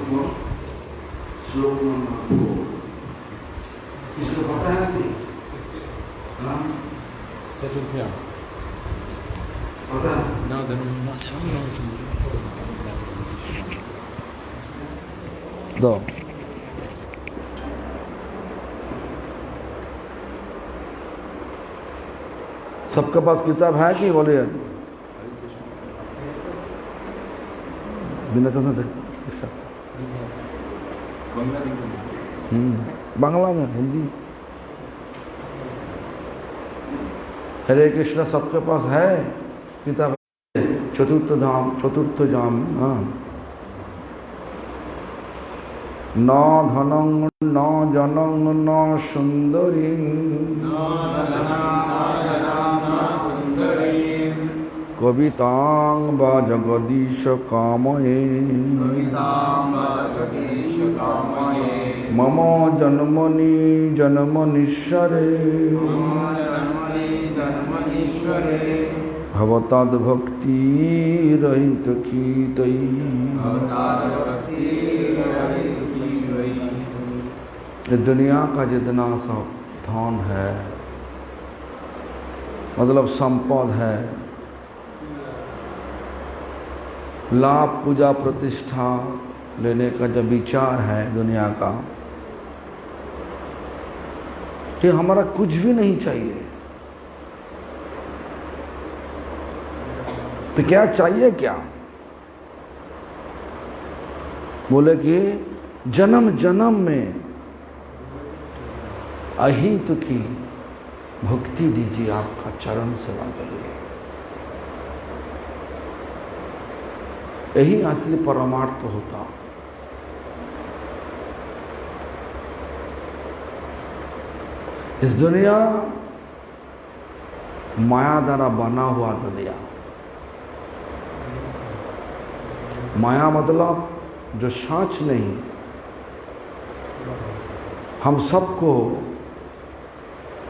श्लोक नंबर 2 इसको पता है कि चतुर्थ्यां पता न धर्म दो सबके पास किताब है कि बोलिए बिना चश्मा देख सकते बांग्ला में हिंदी हरे कृष्ण सबके पास है किताब चतुर्थ जाम हाँ न धनं न जनं न सुंदरी कवितां वा जगदीश कामये मम जन्मनि जन्मनीश्वरे भवताद्भक्ति रहित कीतई। ये दुनिया का जितना सब धन है मतलब संपद है, लाभ पूजा प्रतिष्ठा लेने का जब विचार है दुनिया का कि हमारा कुछ भी नहीं चाहिए, तो क्या चाहिए क्या? बोले कि जन्म जन्म में अहित की भक्ति दीजिए, आपका चरण सेवा करिए, यही असली परमार्थ होता। इस दुनिया माया द्वारा बना हुआ दुनिया, माया मतलब जो सच नहीं, हम सबको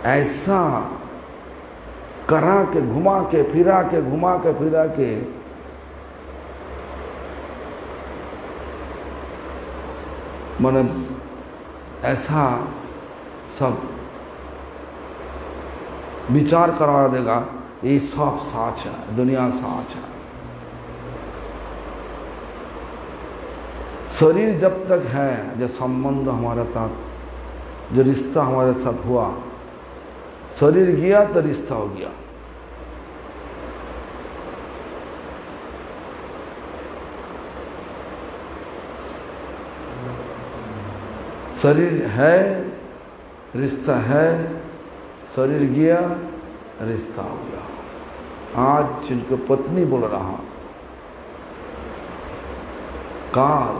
ऐसा करा के घुमा के फिरा के घुमा के फिरा के माने ऐसा सब विचार करा देगा ये सब साच है, दुनिया साच है। शरीर जब तक है, जो संबंध हमारे साथ, जो रिश्ता हमारे साथ हुआ, शरीर गया तो रिश्ता हो गया। शरीर है, रिश्ता है, शरीर गया, रिश्ता हो गया। आज जिनको पत्नी बोल रहा, काल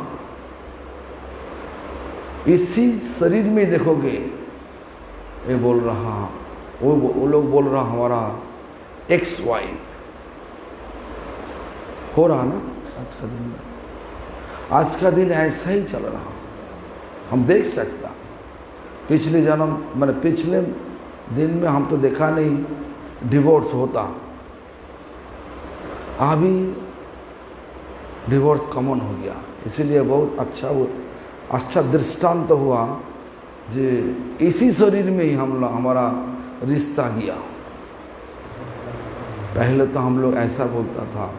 इसी शरीर में देखोगे, ये बोल रहा, वो लोग बोल रहा हमारा एक्स वाइफ हो रहा ना आज का दिन में। आज का दिन ऐसा ही चल रहा, हम देख सकता। पिछले जन्म मैंने पिछले दिन में हम तो देखा नहीं डिवोर्स होता, अभी डिवोर्स कॉमन हो गया। इसीलिए बहुत अच्छा दृष्टांत हुआ जे इसी शरीर में ही हमारा रिश्ता गया। पहले तो हम लोग ऐसा बोलता था,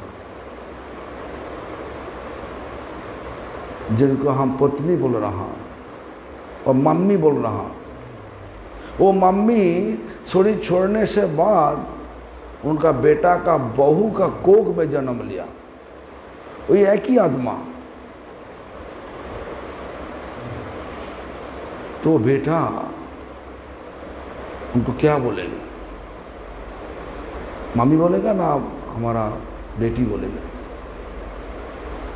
जिनको हम पत्नी बोल रहा और मम्मी बोल रहा, वो मम्मी शरीर छोड़ने से बाद उनका बेटा का बहू का कोख में जन्म लिया, वही एक ही आत्मा। तो बेटा उनको क्या बोलेगा? मम्मी बोलेगा ना हमारा बेटी बोलेगा?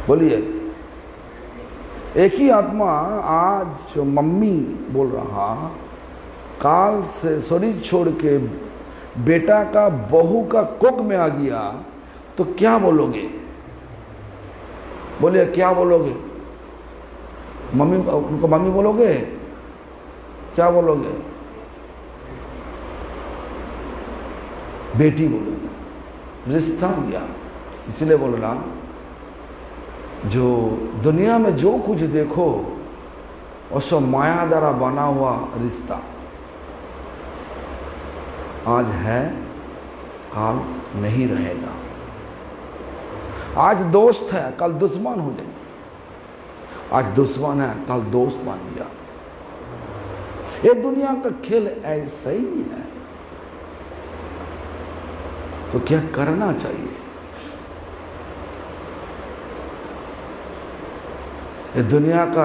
बोलिए। एक ही आत्मा आज जो मम्मी बोल रहा, काल से शरीर छोड़ के बेटा का बहू का कोख में आ गया, तो क्या बोलोगे? बोलिए क्या बोलोगे? मम्मी, उनको मम्मी बोलोगे? क्या बोलोगे? बेटी बोलोगे। रिश्ता गया। इसलिए बोल रहा जो दुनिया में जो कुछ देखो वो सब माया द्वारा बना हुआ रिश्ता, आज है कल नहीं रहेगा। आज दोस्त है कल दुश्मन हो जाएगा, आज दुश्मन है कल दोस्त बन गया। ये दुनिया का खेल ऐसा ही है। तो क्या करना चाहिए? ये दुनिया का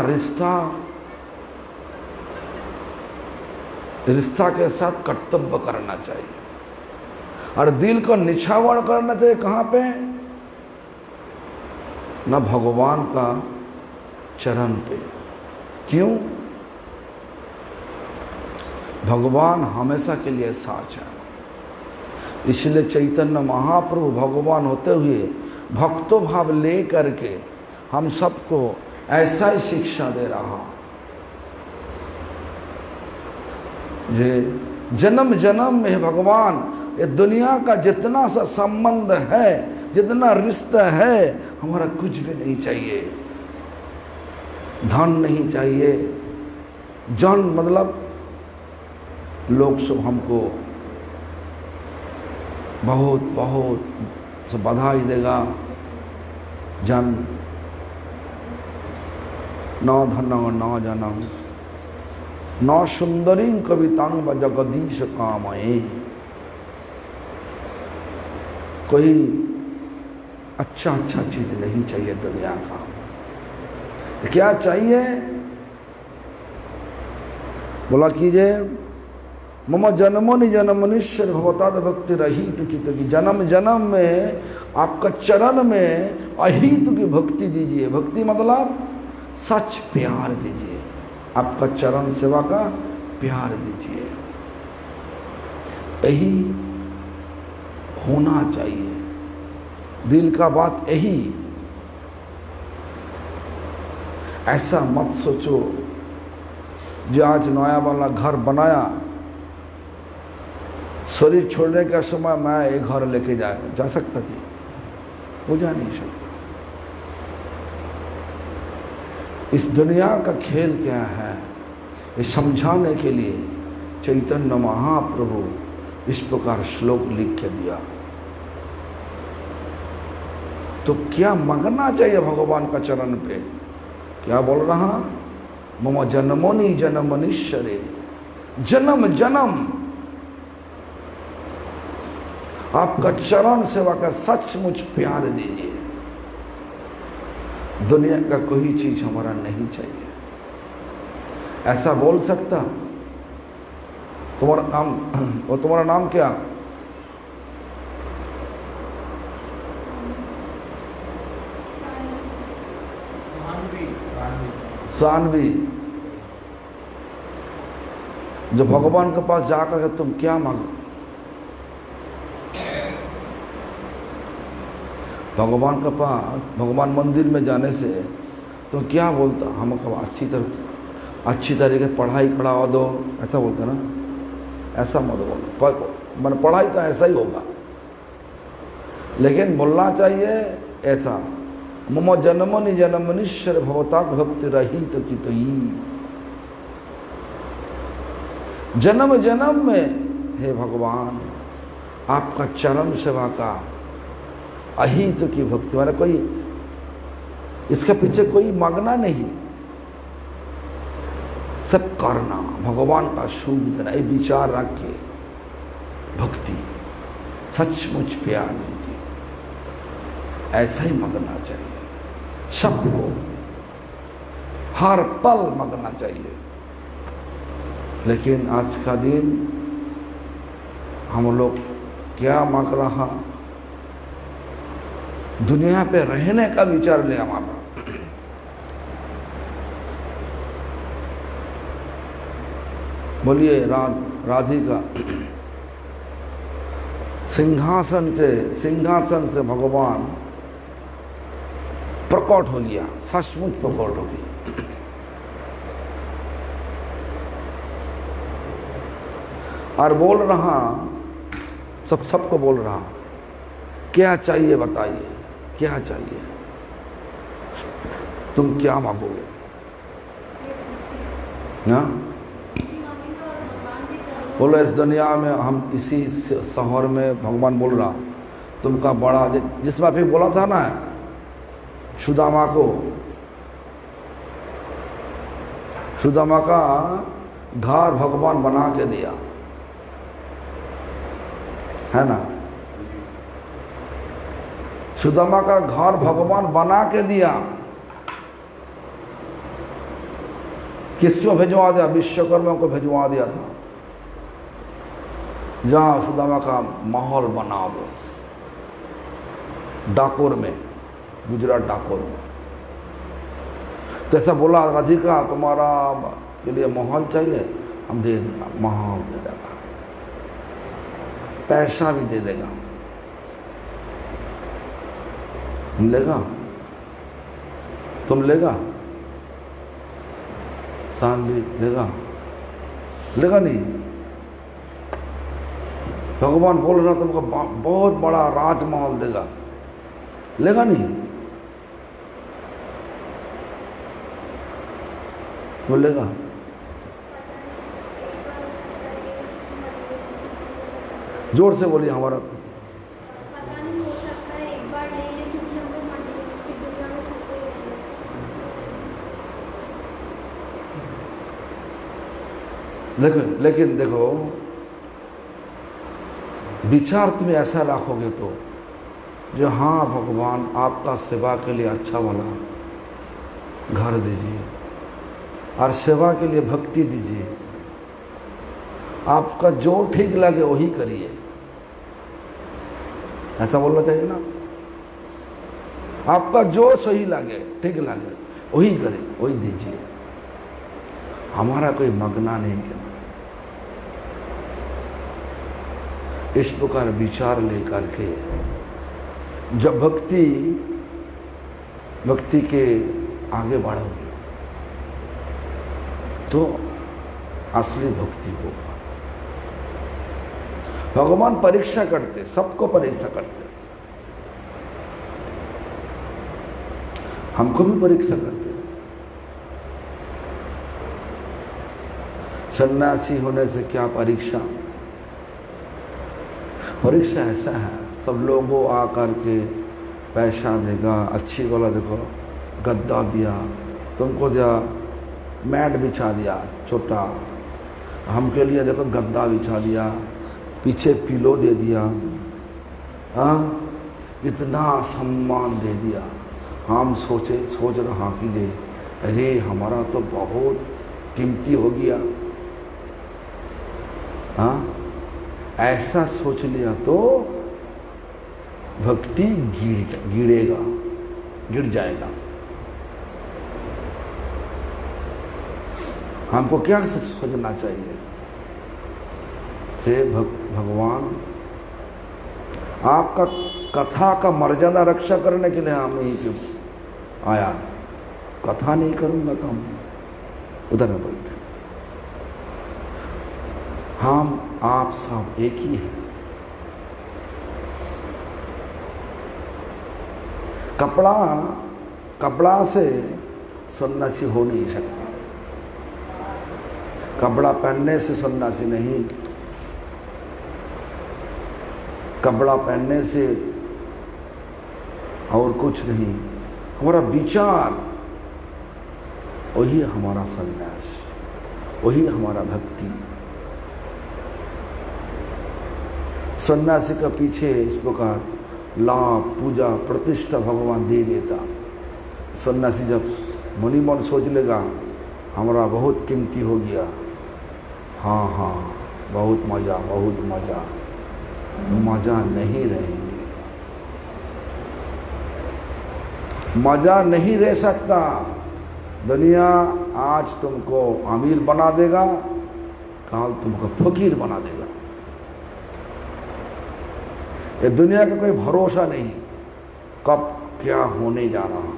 रिश्ता के साथ कर्तव्य करना चाहिए और दिल को निछावर करना चाहिए। कहाँ पे? न भगवान का चरण पे। क्यों? भगवान हमेशा के लिए साच है। इसलिए चैतन्य महाप्रभु भगवान होते हुए भक्तो भाव ले करके हम सबको ऐसा ही शिक्षा दे रहा। ये जन्म जन्म में भगवान ये दुनिया का जितना सा संबंध है, जितना रिश्ता है, हमारा कुछ भी नहीं चाहिए। धन नहीं चाहिए, जन मतलब लोग सब हमको बहुत बहुत सब बधाई देगा। जन न धन न जनम न सुंदरी कवितांग जगदीश कामये। कोई अच्छा चीज नहीं चाहिए दुनिया का। तो क्या चाहिए? बोला कीजिए मम जन्मनि जन्मनिश्चर भवताद भक्ति रहित की। जन्म जन्म में आपका चरण में अहित की भक्ति दीजिए। भक्ति मतलब सच प्यार दीजिए, आपका चरण सेवा का प्यार दीजिए। यही होना चाहिए, दिल का बात यही। ऐसा मत सोचो जो आज नया वाला घर बनाया, शरीर छोड़ने के समय मैं एक घर लेके जा सकता थी, वो जा नहीं सकता। इस दुनिया का खेल क्या है, ये समझाने के लिए चैतन्य महाप्रभु इस प्रकार श्लोक लिख के दिया। तो क्या मांगना चाहिए भगवान का चरण पे? क्या बोल रहा? मम जन्मोनि जन्मनिश्चरे, जन्म जन्म आपका चरण सेवा का सचमुच प्यार दीजिए। दुनिया का कोई चीज हमारा नहीं चाहिए। ऐसा बोल सकता? तुम्हारा नाम क्या? सानवी। जो भगवान के पास जाकर के तुम क्या मांगो? भगवान के पास, भगवान मंदिर में जाने से तो क्या बोलता? हमको अच्छी तरीके पढ़ाई पढ़ावा दो, ऐसा बोलता ना? ऐसा मत बोलो, मन पढ़ाई तो ऐसा ही होगा, लेकिन बोलना चाहिए ऐसा मम जन्मनि जन्मनिश्चर भवता भक्ति रहित की। जन्म जन्म में हे भगवान आपका चरण सेवा का अहित की भक्ति, माने कोई इसके पीछे कोई मांगना नहीं, सब करना, भगवान का शुभ देना, ये विचार रख के भक्ति सचमुच प्यार दीजिए। ऐसा ही मांगना चाहिए सबको, हर पल मांगना चाहिए। लेकिन आज का दिन हम लोग क्या मांग रहा? दुनिया पे रहने का विचार ले हमारा। बोलिए राधिका सिंहासन से भगवान प्रकट हो गया, सचमुच प्रकट हो गया। और बोल रहा, सबको बोल रहा, क्या चाहिए बताइए, क्या चाहिए? तुम क्या मांगोगे? हाँ, बोलो इस दुनिया में हम इसी शहर में भगवान बोल रहा तुमका बड़ा, जिसमें अभी बोला था ना सुदामा को, सुदामा का घर भगवान बना के दिया है ना, सुदामा का घर भगवान बना के दिया। किसको भिजवा दिया? विश्वकर्मा को भिजवा दिया था, जहाँ सुदामा का माहौल बना दो, डाकोर में, गुजरात डाकोर में। तो ऐसा बोला राधिका तुम्हारा के लिए माहौल चाहिए, हम दे देगा, माहौल दे देगा, पैसा भी दे देगा। लेगा? तुम लेगा? सानवी लेगा? लेगा नहीं? भगवान बोल रहा तुमको बहुत बड़ा राजमहल देगा, लेगा नहीं? वो लेगा? जोर से बोलिए, हमारा तो लेकिन देखो, विचार तुम्हें ऐसा रखोगे तो जो हाँ भगवान आपका सेवा के लिए अच्छा वाला घर दीजिए और सेवा के लिए भक्ति दीजिए, आपका जो ठीक लगे वही करिए, ऐसा बोलना चाहिए ना। आपका जो सही लगे, ठीक लगे वही करिए, वही दीजिए, हमारा कोई मगना नहीं करना। इस प्रकार विचार लेकर के जब भक्ति के आगे बढ़ोगे तो असली भक्ति होगा। भगवान परीक्षा करते, सबको परीक्षा करते, हमको भी परीक्षा करते। सन्यासी होने से क्या परीक्षा? परीक्षा ऐसा है, सब लोगों आकर के पैसा देगा, अच्छी वाला देखो गद्दा दिया, तुमको दिया मैट बिछा दिया छोटा, हमके लिए देखो गद्दा बिछा दिया, पीछे पिलो दे दिया, हाँ इतना सम्मान दे दिया। हम सोच रहा कि जे अरे हमारा तो बहुत कीमती हो गया, हाँ ऐसा सोच लिया तो भक्ति गिर जाएगा। हमको क्या सोचना चाहिए से भगवान आपका कथा का मर्यादा रक्षा करने के लिए हम यहीं क्यों आया, कथा नहीं करूंगा तो हम उधर में बैठे। हम आप सब एक ही हैं। कपड़ा से सन्यासी हो नहीं सकता, कपड़ा पहनने से सन्यासी नहीं, कपड़ा पहनने से और कुछ नहीं, हमारा विचार वही हमारा सन्यास, वही हमारा भक्ति। सन्यासी का पीछे इस प्रकार लाभ पूजा प्रतिष्ठा भगवान दे देता। सन्यासी जब मनी मन सोच लेगा हमारा बहुत कीमती हो गया, हाँ बहुत मज़ा, मज़ा नहीं रहेंगे, मज़ा नहीं रह सकता। दुनिया आज तुमको अमीर बना देगा, कल तुमको फकीर बना देगा। ये दुनिया का कोई भरोसा नहीं कब क्या होने जा रहा,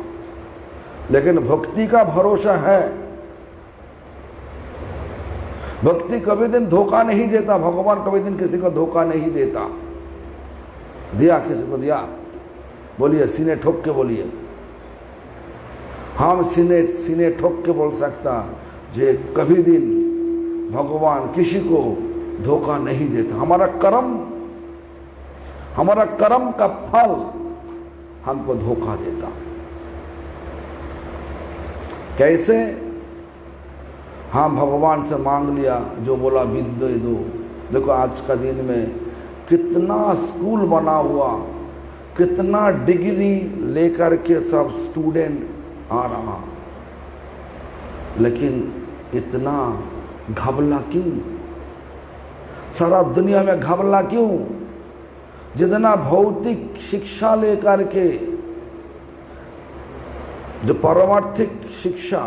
लेकिन भक्ति का भरोसा है। भक्ति कभी दिन धोखा नहीं देता, भगवान कभी दिन किसी को धोखा नहीं देता। दिया किसी को दिया, बोलिए सीने ठोक के बोलिए, हम सीने ठोक के बोल सकता जे कभी दिन भगवान किसी को धोखा नहीं देता। हमारा कर्म का फल हमको धोखा देता। कैसे? हाँ, भगवान से मांग लिया, जो बोला विद्या दो। देखो आज का दिन में कितना स्कूल बना हुआ, कितना डिग्री लेकर के सब स्टूडेंट आ रहा, लेकिन इतना घबला क्यों? सारा दुनिया में घबला क्यों? जितना भौतिक शिक्षा लेकर के, जो पारमार्थिक शिक्षा,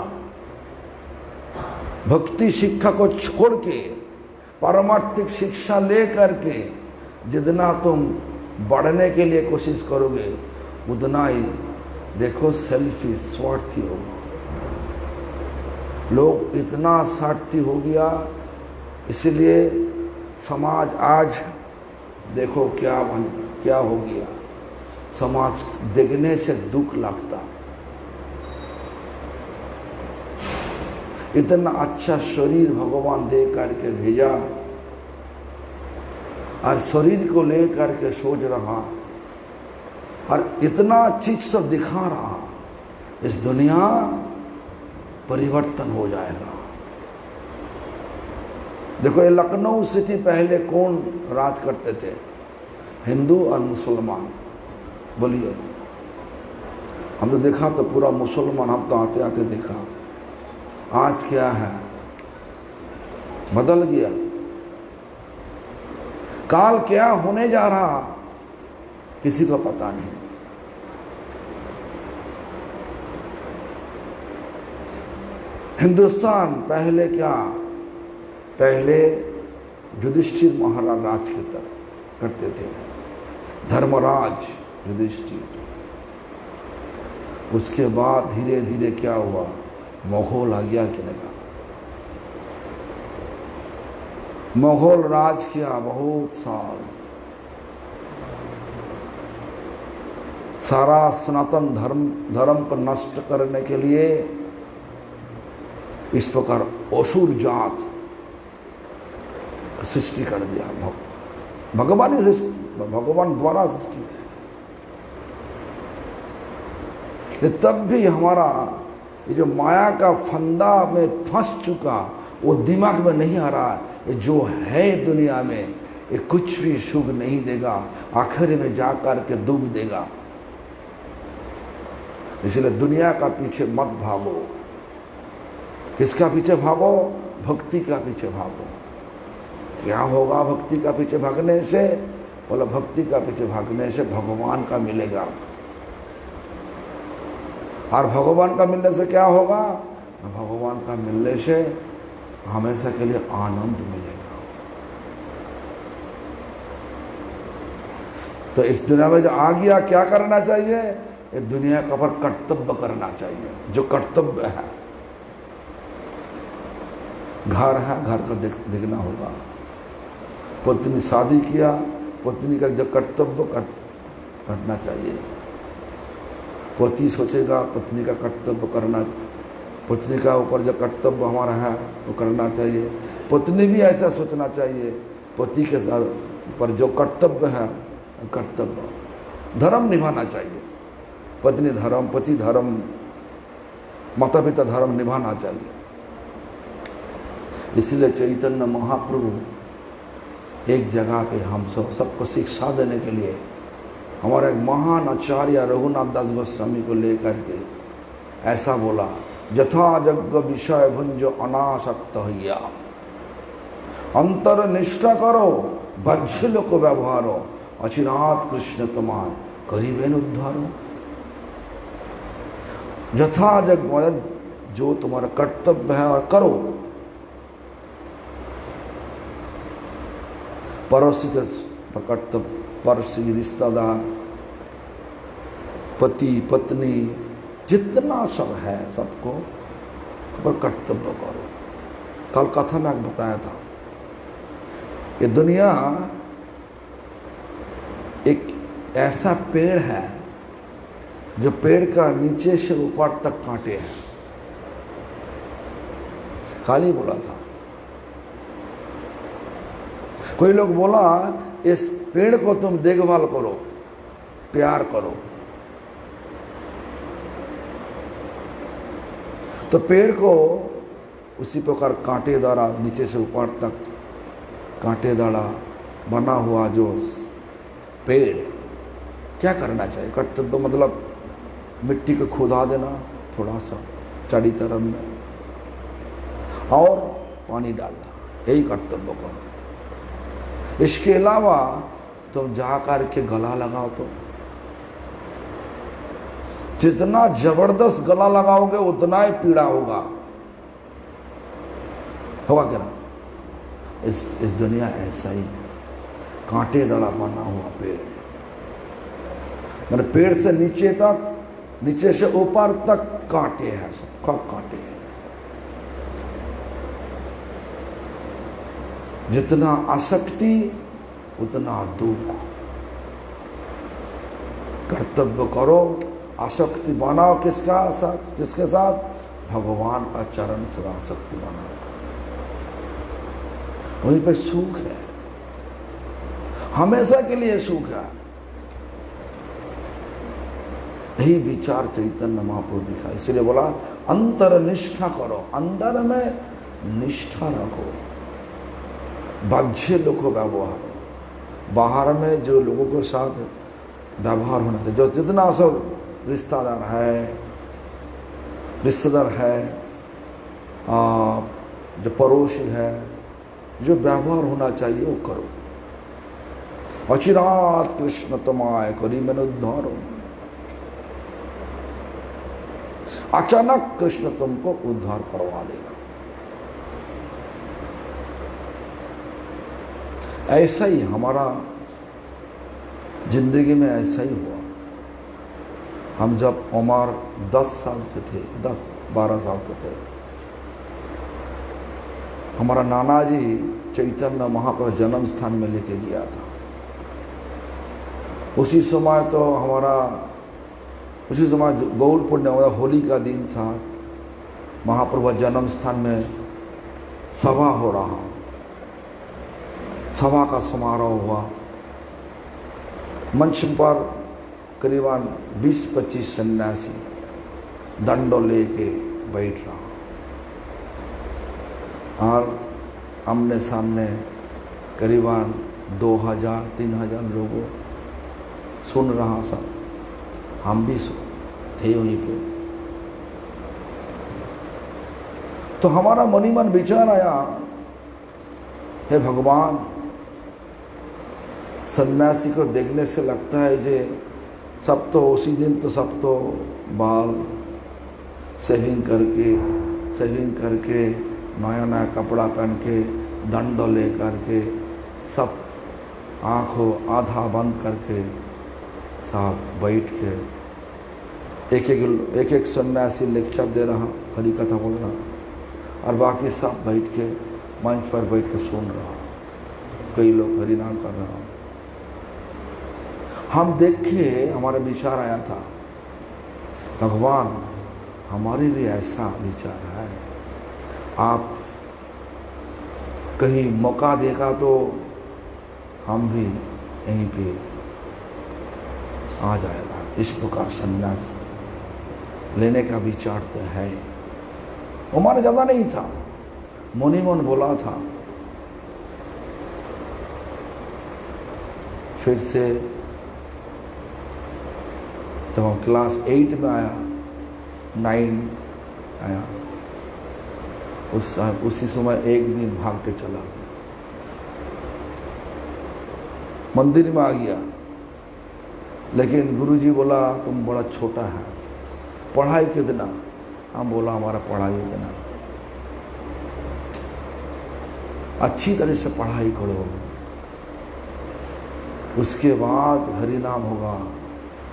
भक्ति शिक्षा को छोड़ के पारमार्थिक शिक्षा लेकर के जितना तुम बढ़ने के लिए कोशिश करोगे, उतना ही देखो सेल्फी स्वार्थी होगा। लोग इतना स्वार्थी हो गया, इसलिए समाज आज देखो क्या हो गया। समाज देखने से दुख लगता। इतना अच्छा शरीर भगवान दे करके भेजा और शरीर को लेकर के सोच रहा और इतना चीज सब दिखा रहा, इस दुनिया परिवर्तन हो जाएगा। देखो ये लखनऊ सिटी पहले कौन राज करते थे? हिंदू और मुसलमान। बोलिए, हम तो देखा तो पूरा मुसलमान, हम तो आते आते देखा। आज क्या है? बदल गया। काल क्या होने जा रहा किसी को पता नहीं। हिंदुस्तान पहले क्या? पहले युधिष्ठिर महाराज राज करते थे, धर्मराज युधिष्ठिर। उसके बाद धीरे धीरे क्या हुआ? मुगल आ गया कि नहीं? मुगल राज किया बहुत साल, सारा सनातन धर्म को नष्ट करने के लिए इस प्रकार असुर जात सृष्टि कर दिया। भगवान ही सृष्टि, भगवान द्वारा सृष्टि। तब भी हमारा ये जो माया का फंदा में फंस चुका, वो दिमाग में नहीं आ रहा। ये जो है दुनिया में, ये कुछ भी सुख नहीं देगा, आखिर में जाकर के दुख देगा। इसलिए दुनिया का पीछे मत भागो। किसका पीछे भागो? भक्ति का पीछे भागो। क्या होगा भक्ति का पीछे भागने से? बोला भक्ति का पीछे भागने से भगवान का मिलेगा। और भगवान का मिलने से क्या होगा? भगवान का मिलने से हमेशा के लिए आनंद मिलेगा। तो इस दुनिया में जो आ गया, क्या करना चाहिए? इस दुनिया का पर कर्तव्य करना चाहिए। जो कर्तव्य है, घर है, घर का देखना होगा। पत्नी शादी किया, पत्नी का जो कर्तव्य करना चाहिए। पति सोचेगा पत्नी का कर्तव्य करना, पत्नी का ऊपर जो कर्तव्य हमारा है वो करना चाहिए। पत्नी भी ऐसा सोचना चाहिए, पति के साथ पर जो कर्तव्य है, कर्तव्य धर्म निभाना चाहिए। पत्नी धर्म, पति धर्म, माता पिता धर्म निभाना चाहिए। इसलिए चैतन्य महाप्रभु एक जगह पे हम सबको शिक्षा देने के लिए हमारा एक महान आचार्य रघुनाथ दास गोस्वामी को लेकर के ऐसा बोला, जथा जग विषय भुंजो अनासक्त हैया, अंतर निष्ठा करो, बज्झिल को व्यवहारो, अचिरात कृष्ण तुम्हार करीबेन उद्धारो। जथा जग जो तुम्हारा कर्तव्य है और करो। पड़ोसी के कर्तव्य, पड़ोसी रिश्तेदार, पति पत्नी, जितना सब है सबको पर कर्तव्य करो। कल कथा में आपको बताया था, ये दुनिया एक ऐसा पेड़ है जो पेड़ का नीचे से ऊपर तक कांटे हैं। काली बोला था। कोई लोग बोला इस पेड़ को तुम देखभाल करो, प्यार करो। तो पेड़ को उसी प्रकार कांटे द्वारा नीचे से ऊपर तक कांटे द्वारा बना हुआ जो पेड़, क्या करना चाहिए? कर्तव्य मतलब मिट्टी को खुदा देना थोड़ा सा चारी तरफ में, और पानी डालना, यही कर्तव्य करो। इसके अलावा तुम जा कर के गला लगाओ तो जितना जबरदस्त गला लगाओगे उतना ही पीड़ा होगा क्या ना? इस दुनिया ऐसा ही, कांटे दड़ा बना हुआ पेड़, मतलब पेड़ से नीचे तक, नीचे से ऊपर तक कांटे हैं, सबका कांटे हैं। जितना आसक्ति उतना दुख। कर्तव्य करो, आसक्ति बनाओ किसका साथ, किसके साथ? भगवान का चरण से आसक्ति बनाओ, वहीं पे सुख है, हमेशा के लिए सुख है। यही विचार चैतन्य महाप्रभु दिखा, इसलिए बोला अंतर निष्ठा करो, अंदर में निष्ठा रखो, बाह्य लोगों व्यवहार, बाहर में जो लोगों के साथ व्यवहार होना चाहिए, जो जितना सब रिश्तेदार है, जो पड़ोसी है, जो व्यवहार होना चाहिए वो करो। अचिरात कृष्ण तमाय करी मैंने उद्धार, अचानक कृष्ण तुमको उद्धार करवा देगा। ऐसा ही हमारा जिंदगी में ऐसा ही हुआ। हम जब उम्र 10 साल के थे, 10-12 साल के थे, हमारा नाना जी चैतन्य महाप्रभु जन्म स्थान में लेके गया था। उसी समय तो हमारा, उसी समय गौड़ पूर्णिमा, होली का दिन था, महाप्रभु जन्म स्थान में सभा हो रहा, सभा का समारोह हुआ। मंच पर करीबन 20-25 सन्यासी दंडो लेके बैठ रहा, और आमने सामने करीबन 2000-3000 लोगों सुन रहा सब। हम भी थे वहीं पे। तो हमारा मनी मन विचार आया, हे भगवान, सन्यासी को देखने से लगता है जे सब तो उसी दिन तो सब तो बाल सेविंग करके नया नया कपड़ा पहन के दंडो ले करके सब आँखों आधा बंद करके सब बैठ के एक एक सन्यासी लेक्चर दे रहा, हरी कथा बोल रहा, और बाकी सब बैठ के मंच पर बैठ के सुन रहा, कई लोग हरि नाम कर रहा। हम देख के हमारा विचार आया था, भगवान हमारे भी ऐसा विचार है, आप कहीं मौका देखा तो हम भी यहीं पे आ जाएगा। इस प्रकार संन्यास लेने का विचार तो है। उम्र ज़्यादा नहीं था, मुनि मन बोला था। फिर से जब हम क्लास 8 में आया, 9 आया, उसी समय एक दिन भाग के चला गया, मंदिर में आ गया। लेकिन गुरुजी बोला तुम बड़ा छोटा है, पढ़ाई कितना? हम बोला हमारा पढ़ाई इतना, अच्छी तरह से पढ़ाई करो, उसके बाद हरि नाम होगा,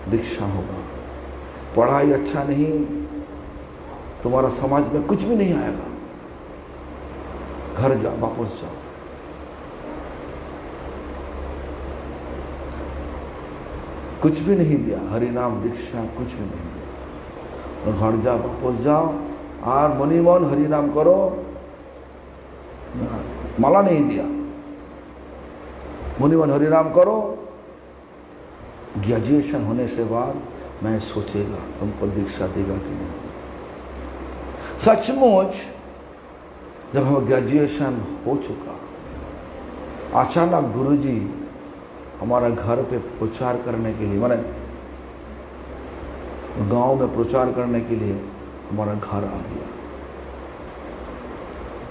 दीक्षा होगा। पढ़ाई अच्छा नहीं, तुम्हारा समाज में कुछ भी नहीं आएगा, घर जाओ, वापस जाओ। कुछ भी नहीं दिया, हरि नाम दीक्षा कुछ भी नहीं दिया। घर जाओ, वापस जाओ और मनी मन हरि नाम करो, माला नहीं दिया, मुनि मन हरि नाम करो। ग्रेजुएशन होने से बाद मैं सोचेगा तुमको दीक्षा देगा कि नहीं। सचमुच जब हम ग्रेजुएशन हो चुका, अचानक गुरुजी हमारा घर पे प्रचार करने के लिए, माने गांव में प्रचार करने के लिए हमारा घर आ गया,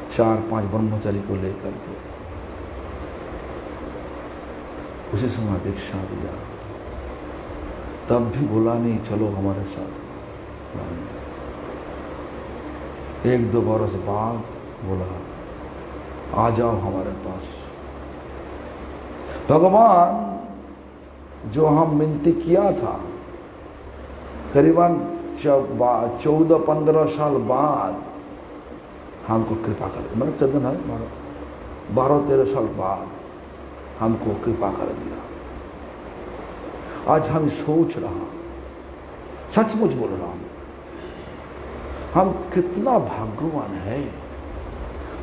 4-5 ब्रह्मचारी को लेकर के। उसी समय दीक्षा दिया, तब भी बोला नहीं चलो हमारे साथ। 1-2 बरस बाद बोला आ जाओ हमारे पास। भगवान जो हम मिनती किया था, करीबन 14-15 साल बाद हमको कृपा कर, मतलब 12-13 साल बाद हमको कृपा कर दिया। आज हम सोच रहा, सचमुच बोल रहा हूं, हम कितना भाग्यवान है।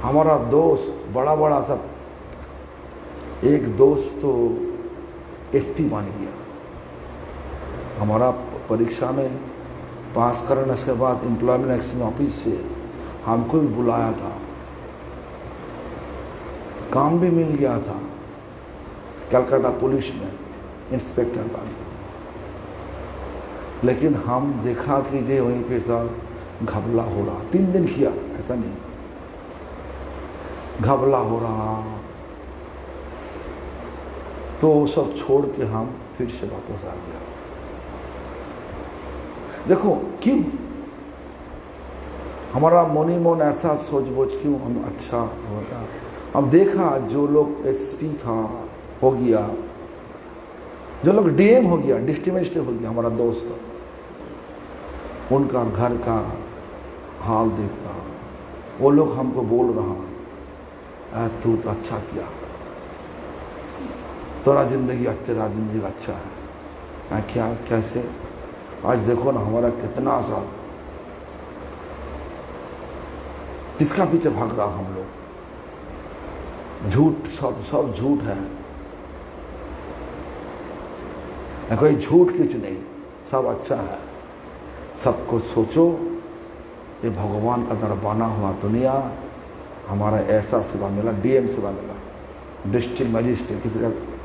हमारा दोस्त बड़ा सा एक दोस्त तो एसपी बन गया। हमारा परीक्षा में पास करने के बाद एम्प्लॉयमेंट एक्सचेंज ऑफिस से हमको भी बुलाया था, काम भी मिल गया था कलकत्ता पुलिस में इंस्पेक्टर बन। लेकिन हम देखा कि जे वहीं पे सब घबला हो रहा, 3 दिन किया, ऐसा नहीं, घबला हो रहा, तो सब छोड़ के हम फिर से वापस आ गया। देखो क्यों हमारा मोनी मोन ऐसा सोच बोझ, क्यों हम अच्छा होता। हम देखा जो लोग एसपी था हो गया, जो लोग डीएम हो गया, डिस्ट्रिक्ट मजिस्ट्रेट हो गया, हमारा दोस्त, उनका घर का हाल देख रहा, वो लोग हमको बोल रहा तू तो अच्छा किया, तेरा जिंदगी अच्छा है। क्या कैसे? आज देखो ना हमारा कितना सा किसका पीछे भाग रहा हम लोग, झूठ, सब झूठ है, कोई झूठ कुछ नहीं, सब अच्छा है। सबको सोचो ये भगवान का द्वारा बना हुआ दुनिया, हमारा ऐसा सेवा मिला, डीएम सेवा मिला, डिस्ट्रिक्ट मजिस्ट्रेट,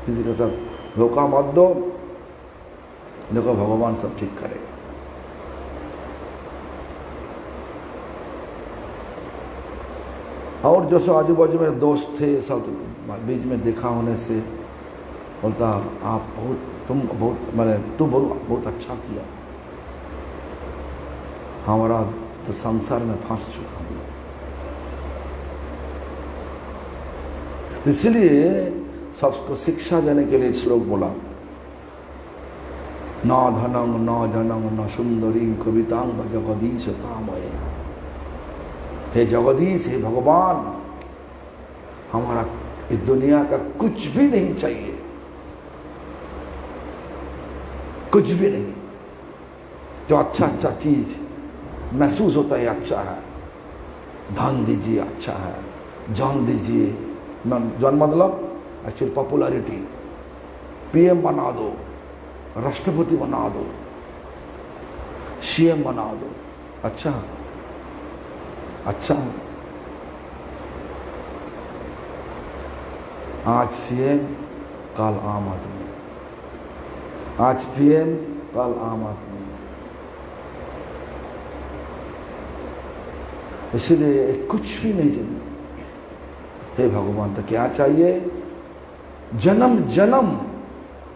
किसी का सब धोखा मत दो, देखो भगवान सब ठीक करेगा। और जो सब आजू बाजू में दोस्त थे सब बीच में देखा होने से बोलता आप तुम बहुत मैंने तू बहुत अच्छा किया। हमारा तो संसार में फंस चुका हम लोग। तो इसलिए सबको शिक्षा देने के लिए श्लोक बोला, न धनं न जनं न सुंदरी कवितांग जगदीश कामये। हे जगदीश, हे भगवान, हमारा इस दुनिया का कुछ भी नहीं चाहिए, कुछ भी नहीं। जो अच्छा चीज महसूस होता है अच्छा है, धन दीजिए अच्छा है, जान दीजिए, जान मतलब एक्चुअली पॉपुलैरिटी, पीएम बना दो, राष्ट्रपति बना दो, सीएम बना दो, अच्छा अच्छा। आज सीएम कल आम आदमी, आज पीएम कल आम आदमी। इसलिए कुछ भी नहीं चाहिए। हे भगवान, तो क्या चाहिए? जन्म जन्म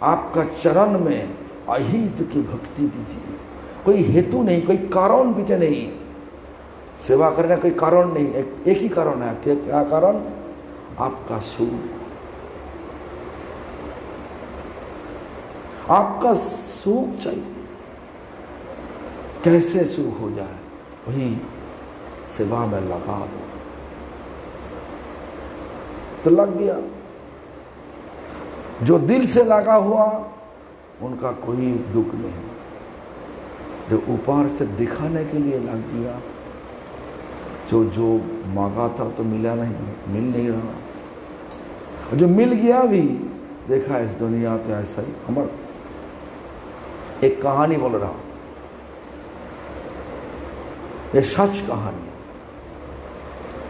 आपका चरण में अहित की भक्ति दीजिए। कोई हेतु नहीं, कोई कारण पीछे नहीं, सेवा करने का कोई कारण नहीं, एक ही कारण है। क्या कारण? आपका सुख, आपका सुख चाहिए। कैसे सुख हो जाए, वही सेवा में लगा दो, तो लग गया। जो दिल से लगा हुआ उनका कोई दुख नहीं। जो ऊपर से दिखाने के लिए लग गया, जो मांगा था तो मिला नहीं, मिल नहीं रहा, और जो मिल गया भी देखा इस दुनिया तो ऐसा ही। हम एक कहानी बोल रहा हूं, ये सच कहानी।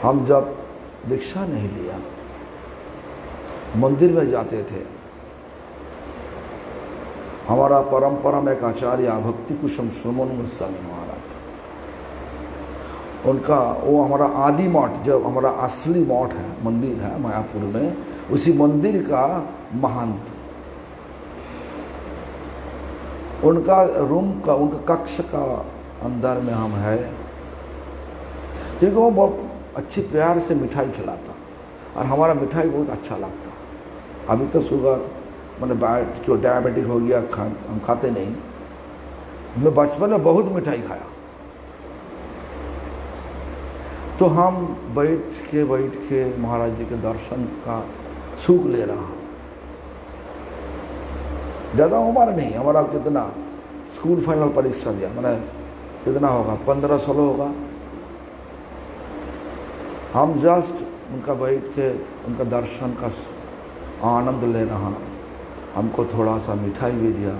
हम जब दीक्षा नहीं लिया, मंदिर में जाते थे, हमारा परंपरा में एक आचार्य भक्ति कुसुम सुमन गोस्वामी महाराज, उनका वो हमारा आदि मठ, जो हमारा असली मठ है, मंदिर है मायापुर में, उसी मंदिर का महंत, उनका रूम का, उनका कक्ष का अंदर में हम है, क्योंकि वो बहुत अच्छी प्यार से मिठाई खिलाता और हमारा मिठाई बहुत अच्छा लगता। अभी तो शुगर मैंने जो डायबिटिक हो गया, हम खाते नहीं। मैं बचपन में बहुत मिठाई खाया। तो हम बैठ के महाराज जी के दर्शन का सुख ले रहा हूँ। ज़्यादा उम्र नहीं, हमारा कितना स्कूल फाइनल परीक्षा दिया, मैंने कितना होगा, 15-16 होगा। हम जस्ट उनका बैठ के उनका दर्शन का आनंद ले रहा। हमको थोड़ा सा मिठाई भी दिया,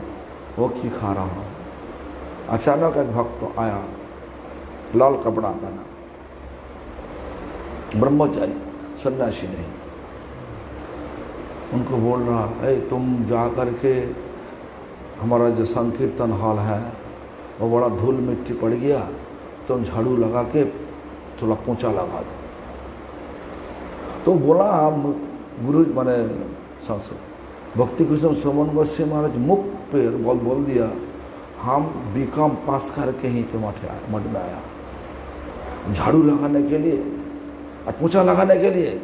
वो की खा रहा हूँ। अचानक एक भक्त आया, लाल कपड़ा पहना, ब्रह्मचारी, सन्यासी नहीं। उनको बोल रहा है, तुम जा कर के हमारा जो संकीर्तन हॉल है वो बड़ा धूल मिट्टी पड़ गया, तुम झाड़ू लगा के थोड़ा पोंछा लगा दो। तो बोला, हम गुरु माने भक्ति कुसुम सुमन गोस्वामी महाराज मुख पे बोल दिया, हम बीकॉम पास करके ही पे मठ में आया, झाड़ू लगाने के लिए और पोंछा लगाने के लिए।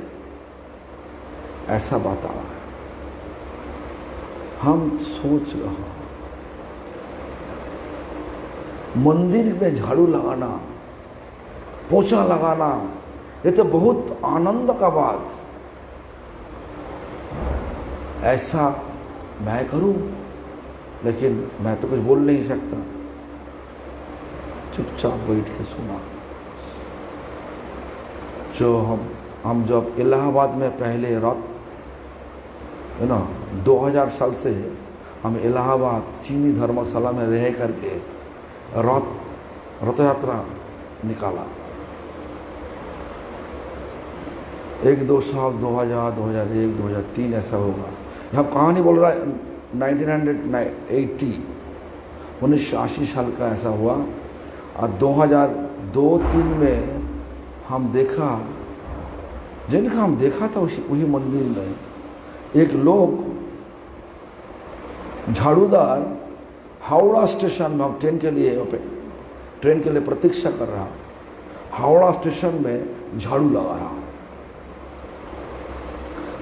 ऐसा बात आ रहा है। हम सोच रहा, मंदिर में झाड़ू लगाना, पोंछा लगाना, ये तो बहुत आनंद का बात। ऐसा मैं करूं, लेकिन मैं तो कुछ बोल नहीं सकता, चुपचाप बैठ के सुना। जो हम जब इलाहाबाद में पहले रात है ना, 2000 साल से हम इलाहाबाद चीनी धर्मशाला में रह करके रथ यात्रा निकाला। 1-2 साल 2000, 2001, 2003 ऐसा होगा। हम कहानी बोल रहा है 1980 साल का ऐसा हुआ। और 2002-03 में हम देखा, जिनका हम देखा था वही मंदिर में एक लोग झाड़ूदार हावड़ा स्टेशन में, हम ट्रेन के लिए प्रतीक्षा कर रहा, हावड़ा स्टेशन में झाड़ू लगा रहा।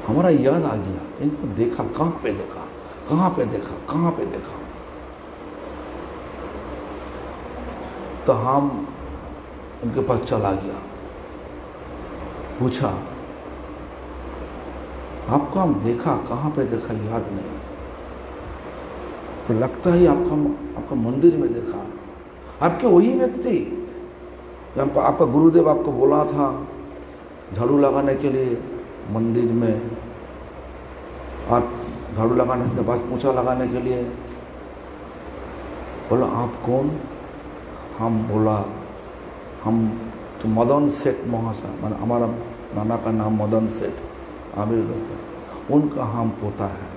हमारा याद आ गया, इनको देखा, कहाँ पे देखा। तो हम उनके पास चला गया, पूछा, आपको हम देखा, कहाँ पे देखा याद नहीं, तो लगता है आपका मंदिर में देखा। आपके वही व्यक्ति, आपका गुरुदेव आपको बोला था झाड़ू लगाने के लिए मंदिर में, और झाड़ू लगाने से बाद पोंछा लगाने के लिए। बोला, आप कौन? हम बोला, हम तो मदन सेठ महाशय, मैंने हमारा नाना का नाम मदन सेठ, आमिर लोग, उनका हम पोता है।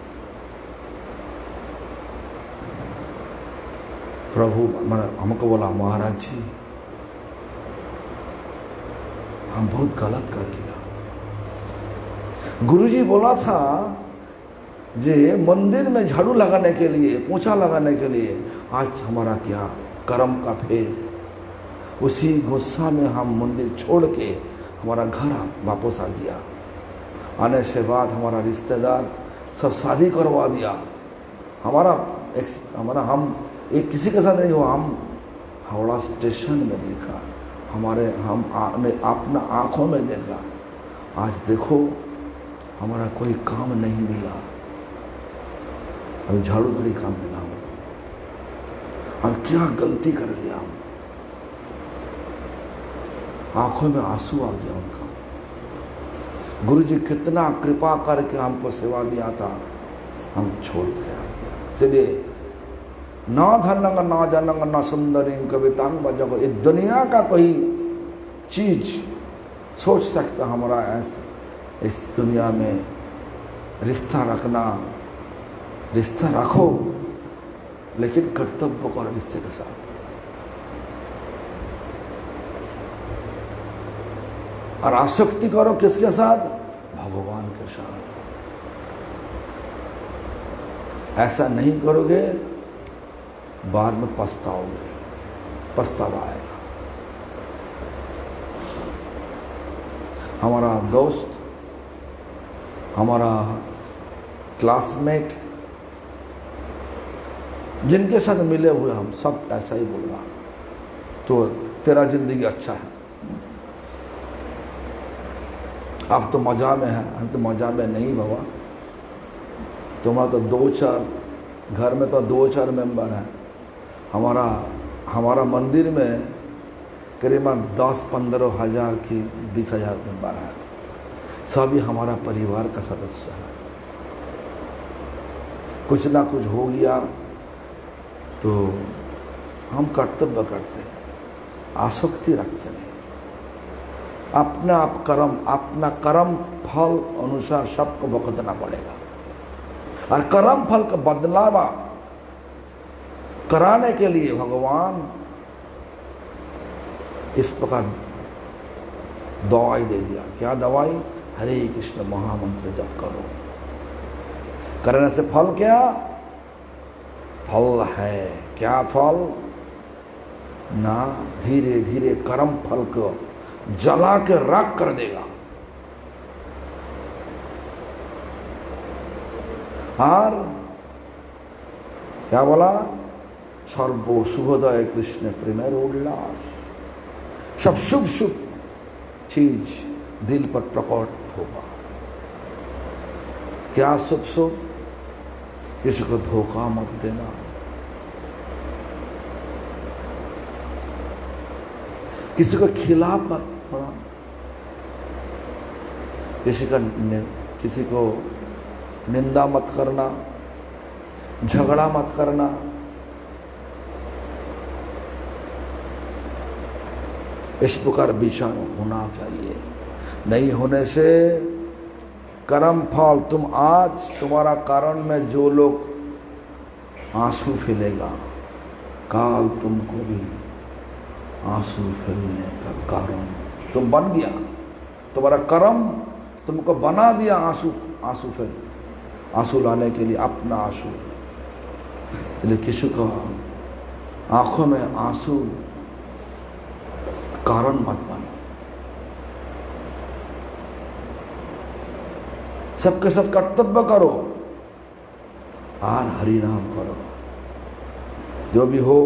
प्रभु मैंने हमको बोला, महाराज जी हम बहुत गलत कर लिया। गुरुजी बोला था जे मंदिर में झाड़ू लगाने के लिए, पोंछा लगाने के लिए, आज हमारा क्या कर्म का फेर। उसी गुस्सा में हम मंदिर छोड़ के हमारा घर वापस आ गया। आने से बाद हमारा रिश्तेदार सब शादी करवा दिया। हम एक किसी के साथ नहीं हुआ, हम हावड़ा स्टेशन में देखा, हमने अपना आँखों में देखा। आज देखो हमारा कोई काम नहीं मिला, अभी झाड़ूधारी काम मिला। और क्या गलती कर लिया हम, आंखों में आंसू आ गया उनका। गुरु जी कितना कृपा करके हमको सेवा दिया था, हम छोड़ के आ गया। इसलिए ना धनंग ना जनंग ना सुंदरी कवितांग बजो, ये दुनिया का कोई चीज सोच सकता हमारा ऐसे इस दुनिया में रिश्ता रखना, रिश्ता रखो लेकिन कर्तव्य करो रिश्ते के साथ। और आसक्ति करो किसके साथ? भगवान के साथ। ऐसा नहीं करोगे बाद में पछताओगे, पछतावा आएगा। हमारा दोस्त, हमारा क्लासमेट, जिनके साथ मिले हुए हम सब ऐसा ही बोल रहा, तो तेरा जिंदगी अच्छा है, आप तो मजा में है। हम तो मजा में नहीं बाबा, तुम्हारा तो 2-4 घर में तो 2-4 मेंबर हैं। हमारा मंदिर में करीबन 10-15 हज़ार की 20,000 मेंबर हैं। सभी हमारा परिवार का सदस्य है। कुछ ना कुछ हो गया तो हम कर्तव्य करते हैं, आसक्ति रखते नहीं। अपना कर्म फल अनुसार सबको भुगतना पड़ेगा। और कर्म फल का बदलावा कराने के लिए भगवान इस प्रकार दवाई दे दिया। क्या दवाई? हरे कृष्ण महामंत्र जप करो। करने से फल क्या? फल है क्या? फल ना धीरे धीरे कर्म फल को जला के राख कर देगा। और क्या बोला? सर्वो शुभोदय कृष्ण प्रेमेर उल्लास। सब शुभ शुभ चीज दिल पर प्रकट होगा। क्या शुभ शुभ? किसी को धोखा मत देना, किसी को खिलाफ मत थोड़ा, किसी को निंदा मत करना, झगड़ा मत करना। इस प्रकार विचार होना चाहिए। नहीं होने से कर्म फल, तुम आज तुम्हारा कारण में जो लोग आंसू फैलेगा, काल तुमको भी आंसू फैलने का कारण तुम बन गया। तुम्हारा कर्म तुमको बना दिया आंसू लाने के लिए, अपना आंसू। इसलिए किसी को आंखों में आंसू कारण मत बनो। सबके साथ कर्तव्य करो और हरि नाम करो। जो भी हो,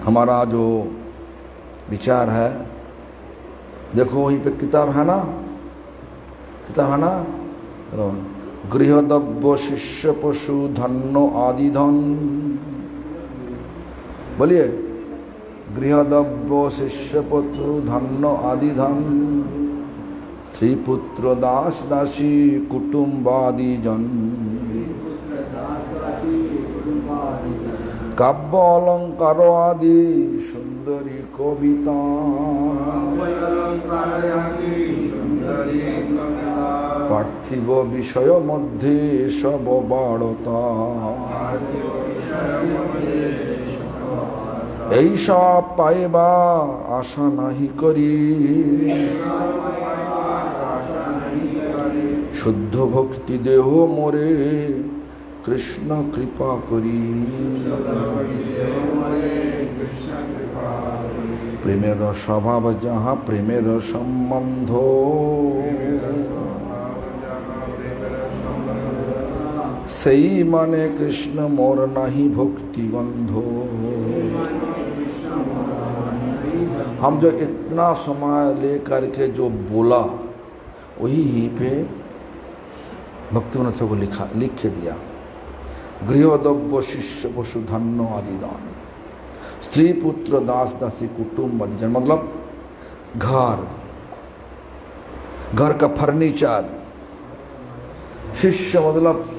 हमारा जो विचार है, देखो वहीं पे किताब है ना, गृहद्रव्य शिष्य पशु धन्नो आदि धन। बोलिए, गृहद्रव्य शिष्य पशु धन्नो आदि धन, स्त्री पुत्र दास दासी कुटुंबादि जन, काव्य अलंकार आदि सुंदरी कविता, पार्थिव विषय मध्य सब बाड़ता, ऐसा पाइबा आशा नहीं करी, शुद्ध भक्ति देह मोरे कृष्ण कृपा करी। प्रेमेर स्वभाव जहाँ प्रेमेर संबंध, सही माने कृष्ण मोर नहीं भक्ति गंधो। हम जो इतना समय लेकर के जो बोला वही पे भक्तिविनोद को लिख के दिया। गृहद्रव्य शिष्य पशु धन्य आदि दान, स्त्री पुत्र दास दासी कुटुंब आदि जन, मतलब घर, घर का फर्नीचर, शिष्य मतलब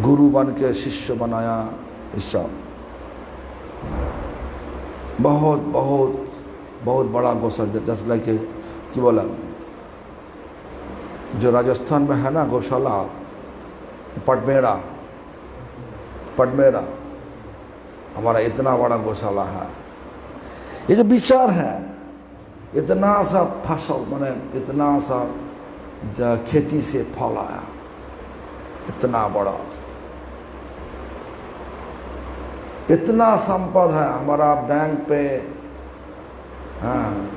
गुरु बन के शिष्य बनाया, इस सब बहुत बहुत बहुत बड़ा गौशाला, जैसे लाइक कि बोला जो राजस्थान में है ना गौशाला, पटमेरा, पटमेरा हमारा इतना बड़ा गौशाला है। ये जो विचार है, इतना सा फसल माने इतना सा खेती से फल आया, इतना बड़ा, इतना संपद है हमारा बैंक पे, हाँ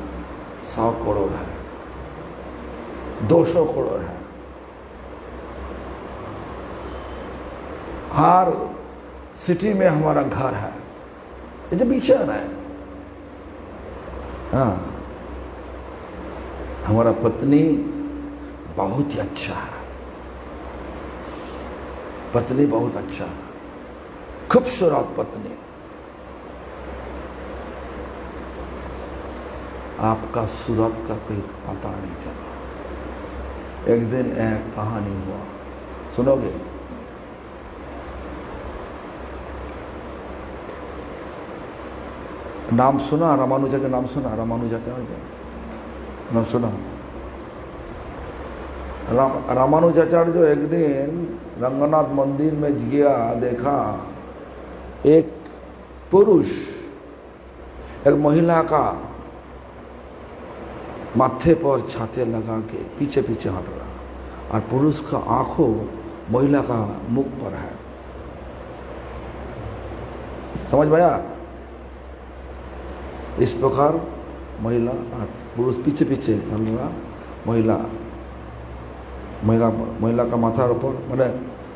100 करोड़ है, 200 करोड़ है, हर सिटी में हमारा घर है। ये जो विचार है, हाँ हमारा पत्नी बहुत ही अच्छा है, पत्नी बहुत अच्छा है, खूबसूरत पत्नी। आपका सूरत का कोई पता नहीं चला। एक दिन एक कहानी हुआ, सुनोगे? नाम सुना रामानुजाचार्य, नाम सुना रामानुजाचार्य, नाम सुना? रामानुजाचार्य जो एक दिन रंगनाथ मंदिर में गया, देखा एक पुरुष एक महिला का माथे पर छाते लगा के पीछे पीछे हट रहा, और पुरुष का आंखों महिला का मुख पर है। समझ में आया? इस प्रकार महिला और पुरुष पीछे पीछे हट रहा, महिला का माथा ऊपर, मैंने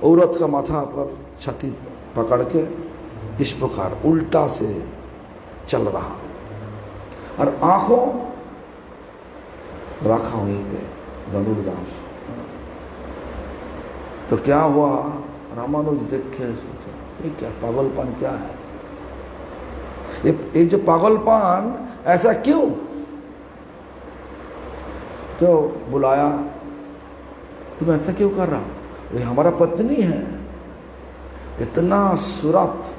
औरत का माथा पर छाती पकड़ के इस प्रकार उल्टा से चल रहा, और आंखों रखा वहीं पे धनुर्दास। तो क्या हुआ? रामानुज देखे, सोचा ये क्या पागलपन, क्या है ये जो पागलपन, ऐसा क्यों? तो बुलाया, तुम ऐसा क्यों कर रहा? ये हमारा पत्नी है, इतना सूरत,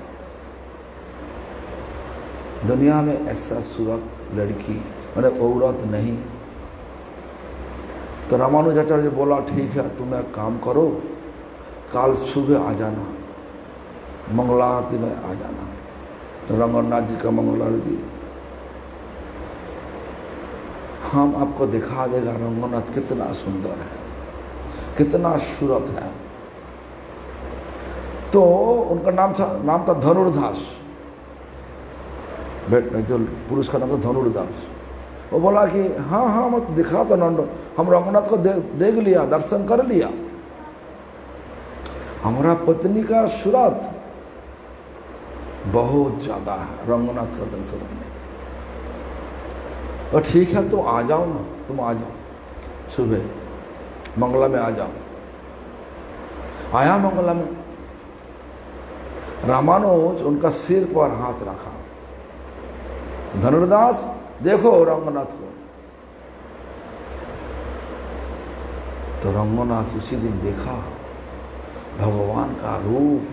दुनिया में ऐसा सूरत लड़की मैंने औरत नहीं। तो रामानुजाचार्य बोला ठीक है, तुम एक काम करो, काल सुबह आ जाना, मंगला आरती में आ जाना। तो रंगनाथ जी का मंगला आरती हम आपको दिखा देगा, रंगनाथ कितना सुंदर है, कितना सूरत है। तो उनका नाम था धनुर्दास, जो पुरुष का नाम था धनुर्दास। वो बोला कि हाँ हाँ मत दिखा, तो नंदो हम रंगनाथ को देख लिया, दर्शन कर लिया, हमारा पत्नी का सूरत बहुत ज्यादा है, रंगनाथ का सूरत में। तो ठीक है, तो आ जाओ ना, तुम आ जाओ, सुबह मंगला में आ जाओ। आया मंगला में, रामानुज उनका सिर पर हाथ रखा, धनुर्दास देखो रंगनाथ को। तो रंगनाथ उसी दिन देखा भगवान का रूप,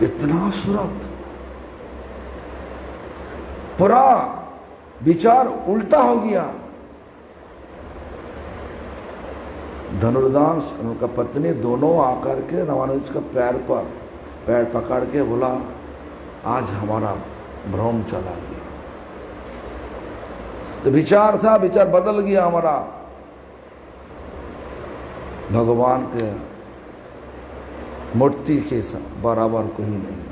इतना सूरत, पूरा विचार उल्टा हो गया। धनुर्दास और उनका पत्नी दोनों आकर के रामानुज का पैर पकड़ के बोला, आज हमारा भ्रम चला गया। तो विचार था, विचार बदल गया हमारा। भगवान के मूर्ति के बराबर कोई नहीं,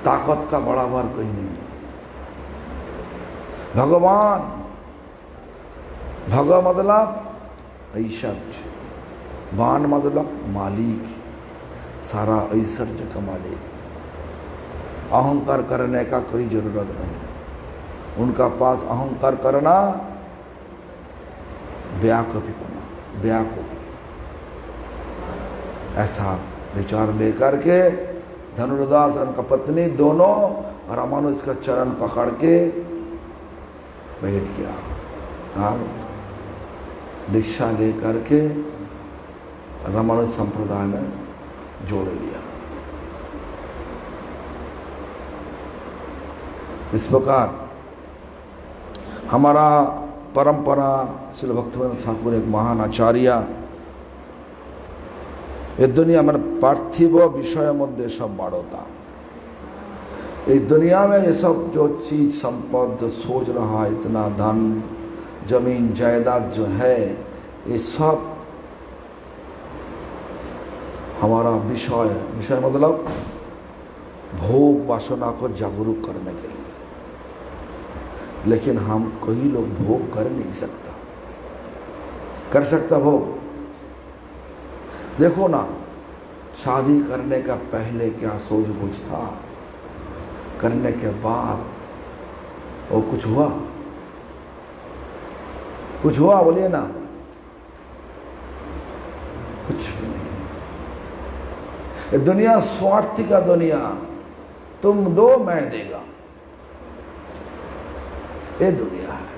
ताकत का बराबर कोई नहीं। भगवान, भग मतलब ऐश्वर्य, वान मतलब मालिक, सारा ऐश्वर्य का मालिक। अहंकार करने का कोई जरूरत नहीं, उनका पास अहंकार करना व्याकुपी बना, व्याकुपी। ऐसा विचार लेकर के धनुर्दास और उनका पत्नी दोनों रामानुज का चरण पकड़ के बैठ गया और दीक्षा लेकर के रामानुज संप्रदाय में जोड़ लिया। इस प्रकार हमारा परंपरा श्रील भक्तिवेदांत ठाकुर एक महान आचार्य ये दुनिया में पार्थिव विषय मध्य सब बाढ़ोता इस दुनिया में ये सब जो चीज संपद सोच रहा है इतना धन जमीन जायदाद जो है ये सब हमारा विषय मतलब भोग वासना को जागरूक करने के लिए। लेकिन हम कोई लोग भोग कर नहीं सकता, कर सकता भोग? देखो ना, शादी करने का पहले क्या सोच बूझ था, करने के बाद वो कुछ हुआ? कुछ हुआ? बोलिए ना। कुछ भी नहीं। ये दुनिया स्वार्थी का दुनिया, तुम दो मैं देगा, ये दुनिया है।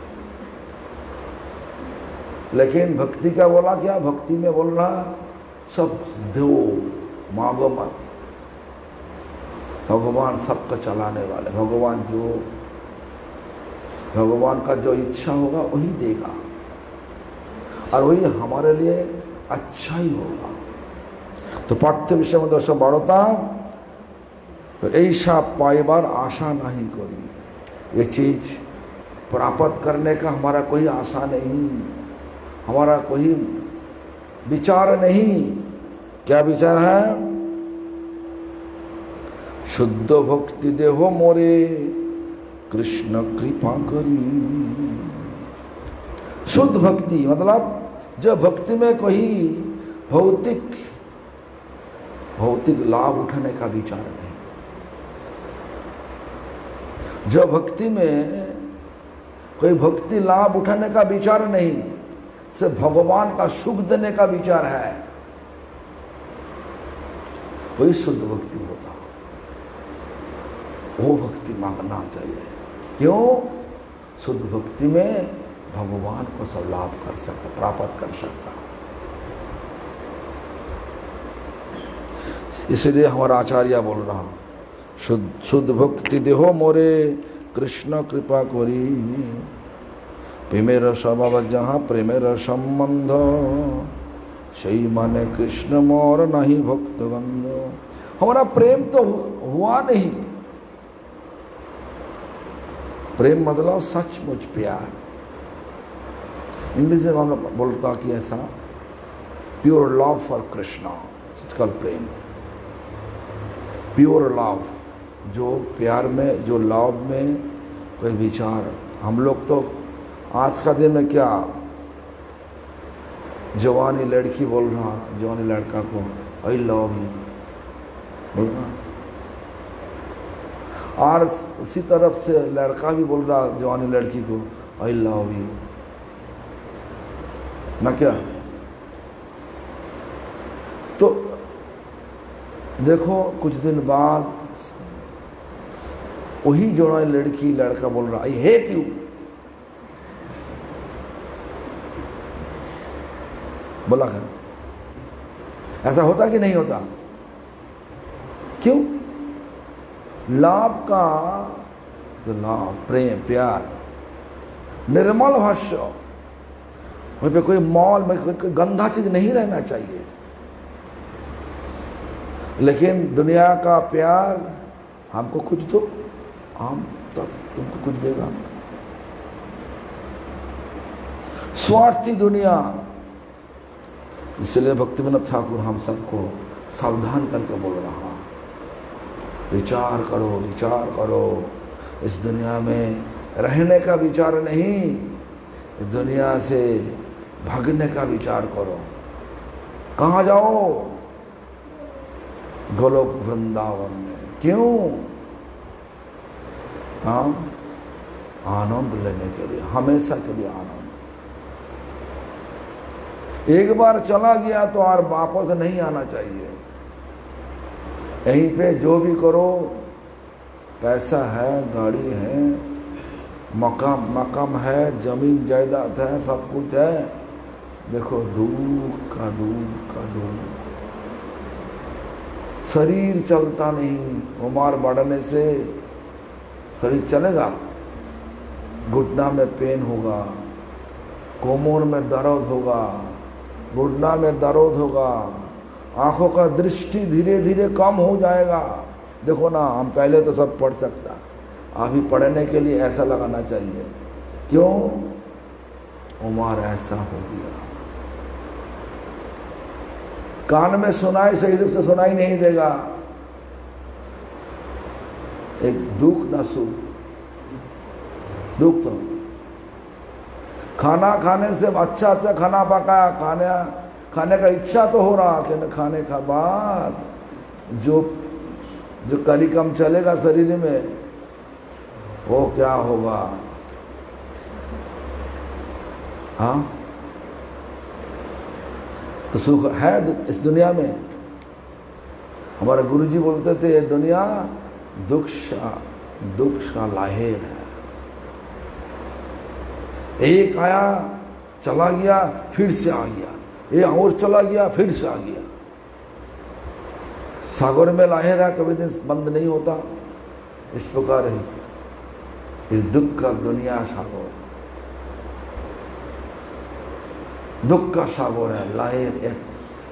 लेकिन भक्ति का बोला क्या? भक्ति में बोल रहा सब दो, मांगो मत। भगवान सबका चलाने वाले, भगवान का जो इच्छा होगा वही देगा और वही हमारे लिए अच्छा ही होगा। तो पाठ्य विषय में दोस्तों बाढ़ता तो ऐसा पाइबार आशा नहीं करी। ये चीज प्राप्त करने का हमारा कोई आशा नहीं, हमारा कोई विचार नहीं। क्या विचार है? शुद्ध भक्ति देहो मोरे कृष्ण कृपा करी। शुद्ध भक्ति मतलब जो भक्ति में कोई भौतिक लाभ उठाने का विचार नहीं, जो भक्ति में कोई भक्ति लाभ उठाने का विचार नहीं, सिर्फ भगवान का सुख देने का विचार है, वही शुद्ध भक्ति होता। वो भक्ति मांगना चाहिए। क्यों? शुद्ध भक्ति में भगवान को सब लाभ कर सकता, प्राप्त कर सकता। इसलिए हमारा आचार्य बोल रहा शुद्ध भक्ति देहो मोरे कृष्ण कृपा करी। प्रेमेर स्वभाव जहाँ प्रेमेर संबंध सही माने कृष्ण मोर नहीं भक्त गंध। हमारा प्रेम तो हुआ नहीं। प्रेम मतलब सचमुच प्यार। इंग्लिश में हम लोग बोलता कि ऐसा प्योर लव फॉर कृष्णा, कल प्रेम, प्योर लव, जो प्यार में, जो लव में कोई विचार। हम लोग तो आज का दिन में क्या, जवानी लड़की बोल रहा, जवानी लड़का को आई लव यू बोल रहा, और उसी तरफ से लड़का भी बोल रहा जवानी लड़की को आई लव यू ना। क्या तो देखो कुछ दिन बाद वही जवानी लड़की लड़का बोल रहा आई हेट यू। बोला कर, ऐसा होता कि नहीं होता? क्यों? लाभ का जो लाभ, प्रेम, प्यार, निर्मल भाष्य, वहीं पे कोई मॉल में कोई गंदा चीज नहीं रहना चाहिए। लेकिन दुनिया का प्यार, हमको कुछ दो, हम तब तुमको कुछ देगा। स्वार्थी दुनिया। इसलिए भक्तिवेदांत ठाकुर हम सबको सावधान करके बोल रहा, विचार करो, विचार करो। इस दुनिया में रहने का विचार नहीं, इस दुनिया से भागने का विचार करो। कहाँ जाओ? गोलोक वृंदावन में। क्यों? हाँ, आनंद लेने के लिए, हमेशा के लिए आनंद। एक बार चला गया तो और वापस नहीं आना चाहिए। यहीं पे जो भी करो, पैसा है, गाड़ी है, मकाम है, जमीन जायदाद है, सब कुछ है, देखो दुख का दुख का दुख। शरीर चलता नहीं, उम्र बढ़ने से शरीर चलेगा, घुटना में पेन होगा, कोमर में दर्द होगा, घुटना में दर्द होगा, आंखों का दृष्टि धीरे धीरे कम हो जाएगा। देखो ना, हम पहले तो सब पढ़ सकता, अभी पढ़ने के लिए ऐसा लगाना चाहिए, क्यों? उम्र ऐसा हो गया। कान में सुनाई सही रूप से सुनाई नहीं देगा, एक दुख ना सुख, दुख तो खाना खाने से अच्छा अच्छा खाना पकाया, खाने का इच्छा तो हो रहा, कि न खाने का बाद जो कार्यक्रम चलेगा शरीर में, वो क्या होगा? हाँ, तो सुख है इस दुनिया में। हमारे गुरुजी बोलते थे, ये दुनिया दुख सा लाहेर है, एक आया चला गया फिर से आ गया, ये और चला गया फिर से आ गया। सागर में लाहेर है, कभी दिन बंद नहीं होता। इस प्रकार इस दुख का दुनिया सागर, दुख का सागर है, लाहेर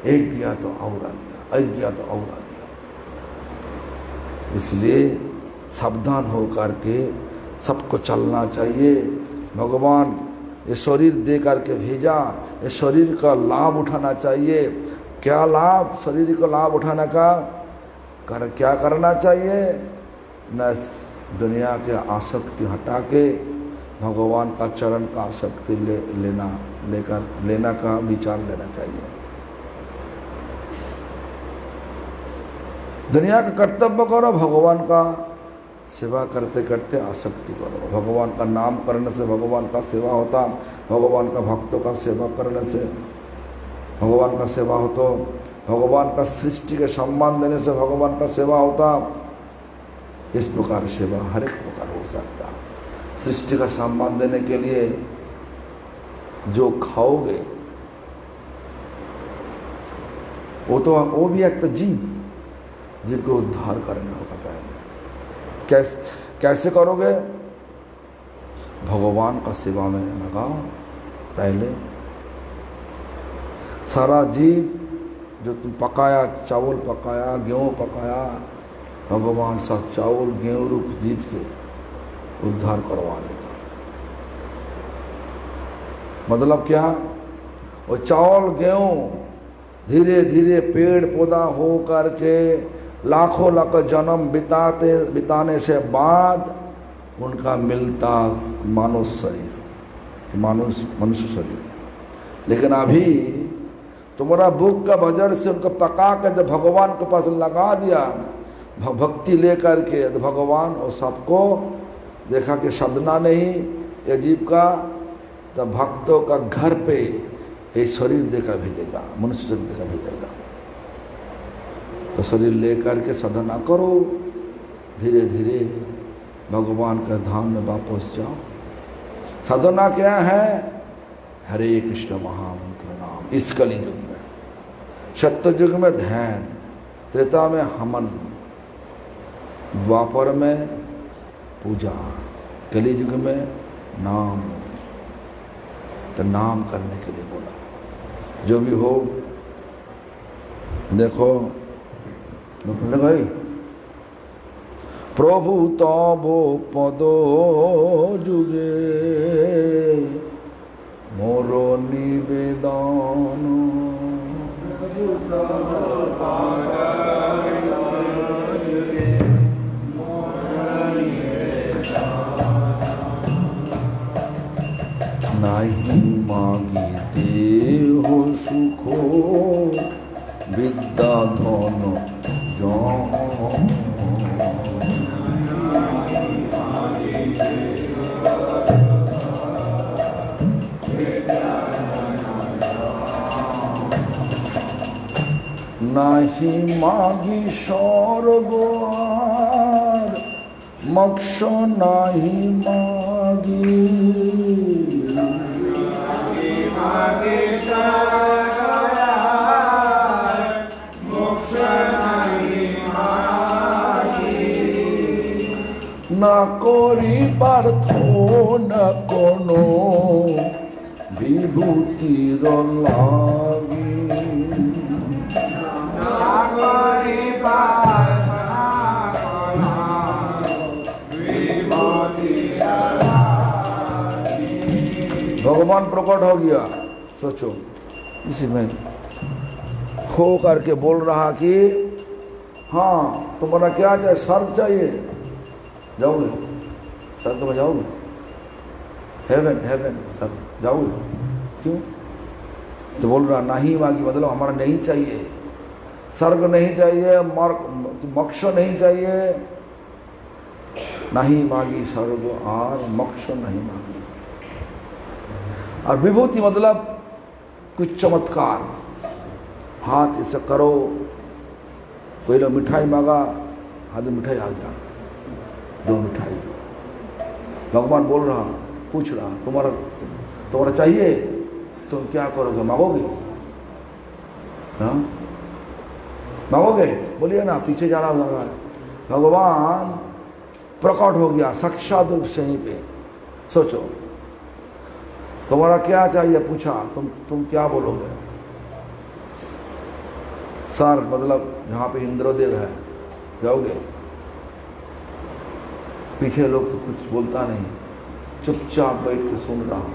एक गया तो और आ गया, एक गया तो और आ गया। इसलिए सावधान हो करके सबको चलना चाहिए। भगवान ये शरीर दे करके भेजा, ये शरीर का लाभ उठाना चाहिए। क्या लाभ? शरीर का लाभ उठाने का क्या करना चाहिए? न दुनिया के आसक्ति हटा के भगवान का चरण का आसक्ति लेना का विचार लेना चाहिए। दुनिया का कर्तव्य करो, भगवान का सेवा करते करते आसक्ति करो। भगवान का नाम करने से भगवान का सेवा होता, भगवान का भक्तों का सेवा करने से भगवान का सेवा होता, भगवान का सृष्टि के सम्मान देने से भगवान का सेवा होता। इस प्रकार सेवा हर एक प्रकार हो सकता। सृष्टि का सम्मान देने के लिए जो खाओगे वो भी एक तो जीव को उद्धार करना होगा। पहले कैसे करोगे? भगवान का सेवा में लगाओ। पहले सारा जीव जो तुम पकाया, चावल पकाया, गेहूँ पकाया, भगवान सब चावल गेहूँ रूप जीव के उद्धार करवा देता। मतलब क्या? वो चावल गेहूँ धीरे धीरे पेड़ पौधा हो करके लाखों लाख जन्म बिताने से बाद उनका मिलता मानुष शरीर, मनुष्य शरीर। लेकिन अभी तुम्हारा भूख का वजह से उनको पका कर जब भगवान के पास लगा दिया, भक्ति लेकर के, तो भगवान और सबको देखा कि सदना नहीं ये जीव का, तब भक्तों का घर पे ये शरीर देकर भेजेगा, मनुष्य शरीर देकर भेजेगा। तो शरीर लेकर के साधना करो, धीरे धीरे भगवान के धाम में वापस जाओ। साधना क्या है? हरे कृष्ण महामंत्र नाम। इस कली युग में, सत्य युग में ध्यान, त्रेता में हमन, द्वापर में पूजा, कली युग में नाम। तो नाम करने के लिए बोला। जो भी हो देखो भाई, प्रभु तब पदो जुगे मोर निवेदन। नहीं मांगीते हो सुखो विद्या धन जौन। নাহি মাগি স্বর্গ আর মোক্ষ নাহি মাগি। না করি পার্থ না কোনো বিভূতির লাগি। भगवान प्रकट हो गया। सोचो इसी में खो करके बोल रहा कि हाँ तुम्हारा क्या चाहिए, स्वर्ग चाहिए, जाओगे स्वर्ग में जाओगे, हेवन हेवन स्वर्ग जाओगे, क्यों? तो बोल रहा नहीं मांगी, मतलब हमारा नहीं चाहिए, स्वर्ग नहीं चाहिए, मोक्ष नहीं चाहिए, नहीं मांगी स्वर्ग और मोक्ष नहीं मांगी। और विभूति मतलब कुछ चमत्कार, हाथ इसे करो, कोई लोग मिठाई मांगा, हाथ में मिठाई आ गया, दो मिठाई। भगवान बोल रहा, पूछ रहा तुम्हारा चाहिए, तुम क्या करोगे, मांगोगे? हाँ मांगोगे, बोलिए ना, पीछे जाना होगा। भगवान प्रकट हो गया साक्षात रूप से यहीं पे। सोचो तुम्हारा क्या चाहिए पूछा, तुम क्या बोलोगे? सर मतलब जहाँ पे इंद्रदेव है जाओगे? पीछे लोग तो कुछ बोलता नहीं, चुपचाप बैठ के सुन रहा हूँ,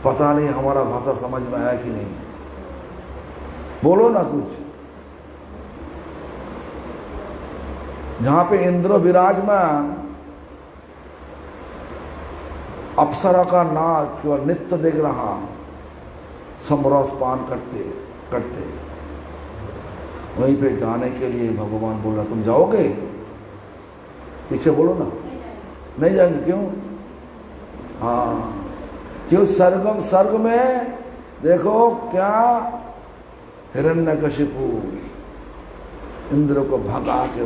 पता नहीं हमारा भाषा समझ में आया कि नहीं, बोलो ना कुछ। जहाँ पे इंद्र विराजमान, अप्सरा का नाच और नृत्य देख रहा, समरस पान करते करते, वहीं पे जाने के लिए भगवान बोल रहा तुम जाओगे? पीछे बोलो ना, नहीं जाएंगे, क्यों? हाँ क्यों? स्वर्ग में देखो क्या हिरण्यकशिपु इंद्र को भगा के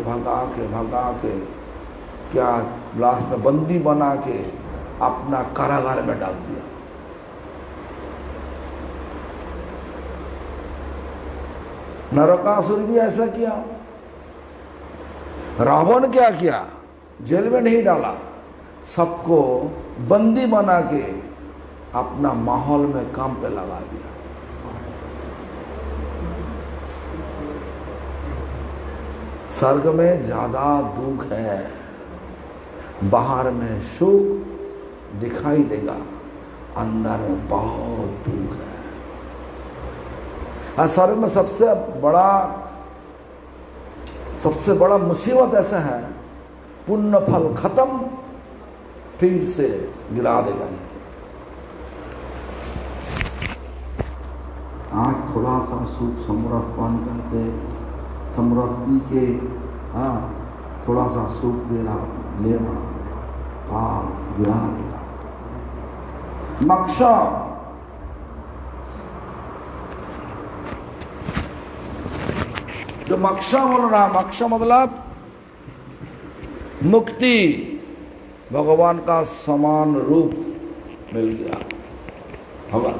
क्या लास्ट में बंदी बना के अपना कारागार में डाल दिया। नरकासुर भी ऐसा किया। रावण क्या किया? जेल में नहीं डाला, सबको बंदी बना के अपना माहौल में काम पे लगा दिया। स्वर्ग में ज्यादा दुख है, बाहर में सुख दिखाई देगा, अंदर में बहुत दुख है। और स्वर्ग में सबसे बड़ा मुसीबत ऐसा है, पुण्य फल खत्म, फिर से गिरा देगा। आज थोड़ा सा सुख समरस पान करके, समरस पी के, हाँ थोड़ा सा सुख देना लेना, पाप गिरा देगा। मोक्ष जो मोक्ष बोल रहा, मोक्ष मतलब मुक्ति, भगवान का समान रूप मिल गया। भगवान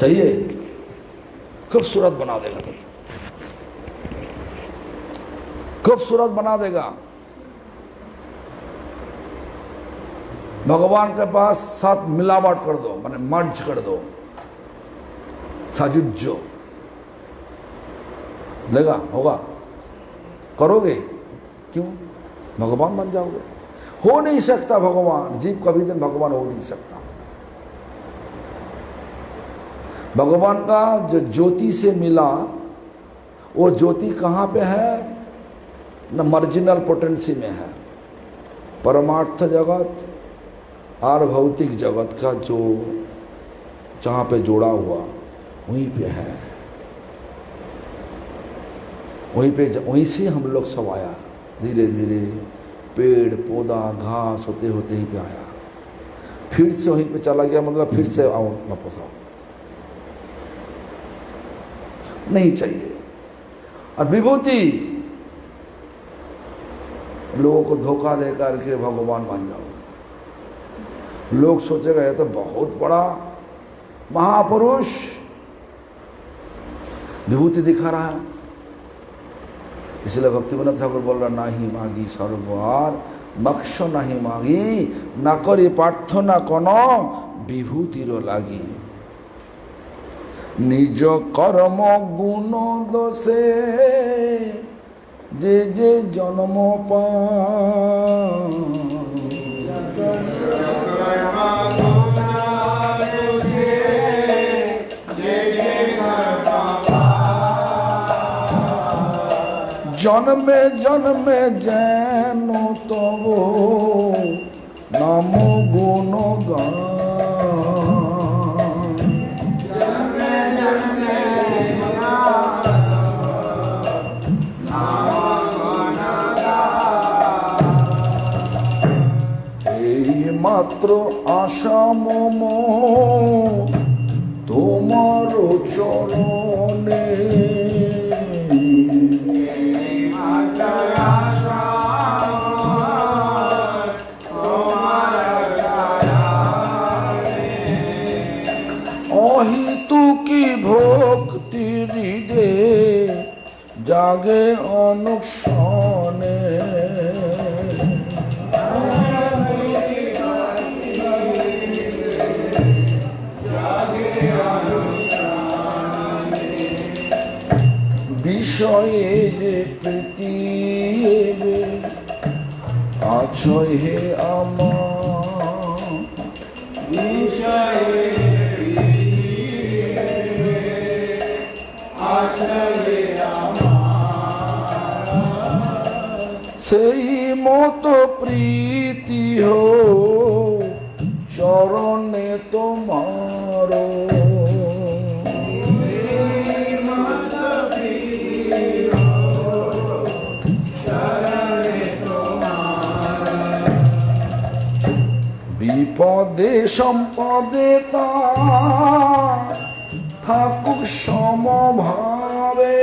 चाहिए, खूबसूरत बना देगा, तो खूबसूरत बना देगा। भगवान के पास साथ मिलावट कर दो, माने मर्ज कर दो, साजुज्जो लेगा, होगा, करोगे, क्यों? भगवान बन जाओगे। हो नहीं सकता भगवान, जीव कभी दिन भगवान हो नहीं सकता। भगवान का जो ज्योति से मिला, वो ज्योति कहाँ पे है? न मार्जिनल पोटेंसी में है, परमार्थ जगत और भौतिक जगत का जो जहाँ पे जोड़ा हुआ वहीं पे है, वहीं से हम लोग सब आया, धीरे धीरे पेड़ पौधा घास होते होते ही पे आया, फिर से वहीं पे चला गया, मतलब फिर से आओ वापस आओ। नहीं चाहिए। और विभूति लोगों को धोखा दे करके भगवान मान जाओगे। लोग सोचेगा ये तो बहुत बड़ा महापुरुष विभूति दिखा रहा है। इसलिए भक्तिविनोद ठाकुर बोल रहा, नाही मागी सर्वहार मक्ष नाही मागी, ना करी प्रार्थना कोनो विभूतिर लागी। निज कर्म गुण दोषे जे जे जन्म जन्मे जन्मे जैनो तबो नाम गुण गान। मात्र आशा मम তোমার চরণে। অহিতুকি ভক্তি হৃদে জাগে অনুক্ষণে। বিষয়ে যে প্রীতি আছো হে আমার, বিষয়ে সেই মতো প্রীতি হো চরণে তোমার। বিপদে সম্পদে থাকুক সমভাবে।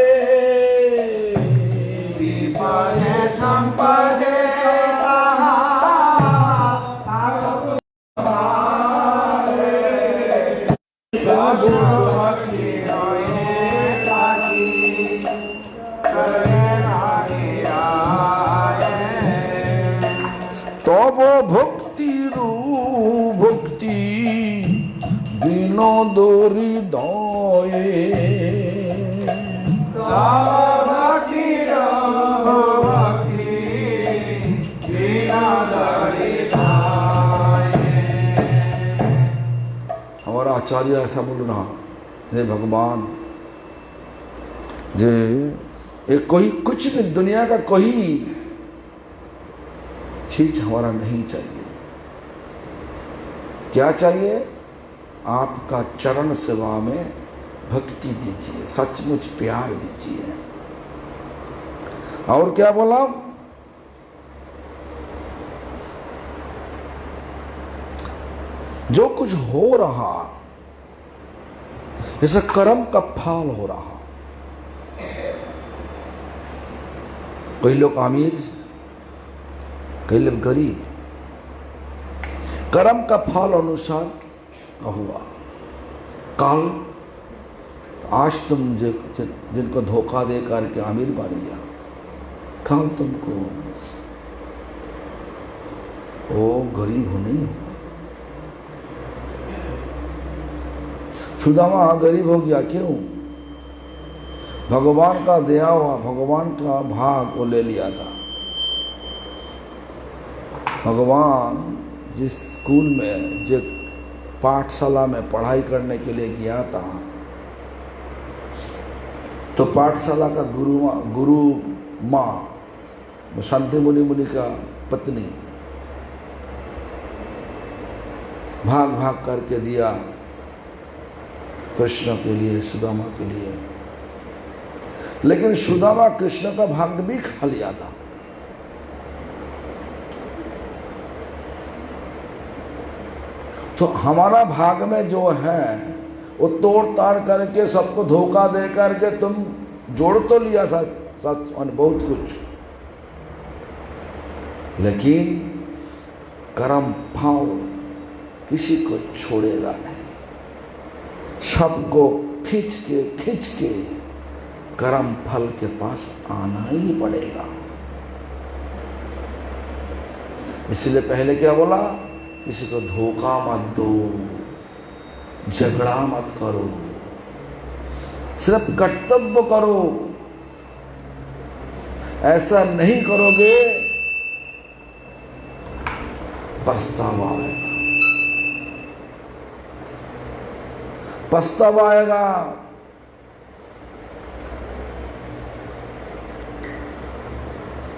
বিপদে সম্পদে তব ভক্তির ভক্তি বিনোদ হৃদয়ে। हमारा आचार्य ऐसा बोल रहा, हे भगवान जे एक कोई कुछ भी दुनिया का कोई चीज हमारा नहीं चाहिए। क्या चाहिए? आपका चरण सेवा में भक्ति दीजिए, सचमुच प्यार दीजिए। और क्या बोला? जो कुछ हो रहा जैसे कर्म का फल हो रहा। कई लोग अमीर, कई लोग गरीब, कर्म का फल अनुसार का हुआ। कल आज तुम जिनको धोखा दे करके अमीर बन गया, कल तुमको वो गरीब हो नहीं होगा। सुदामा गरीब हो गया, क्यों? भगवान का दिया हुआ, भगवान का भाग वो ले लिया था। भगवान जिस स्कूल में, जिस पाठशाला में पढ़ाई करने के लिए गया था, तो पाठशाला का गुरु माँ शांति मुनि का पत्नी भाग भाग करके दिया कृष्ण के लिए, सुदामा के लिए। लेकिन सुदामा कृष्ण का भाग भी खा लिया था। तो हमारा भाग में जो है वो तोड़ ताड़ करके सबको धोखा दे करके तुम जोड़ तो लिया सच और बहुत कुछ, लेकिन कर्म भाव किसी को छोड़ेगा नहीं। सबको खींच के कर्म फल के पास आना ही पड़ेगा। इसलिए पहले क्या बोला, किसी को धोखा मत दो, झगड़ा मत करो, सिर्फ कर्तव्य करो। ऐसा नहीं करोगे पछतावा आएगा, पछतावा आएगा।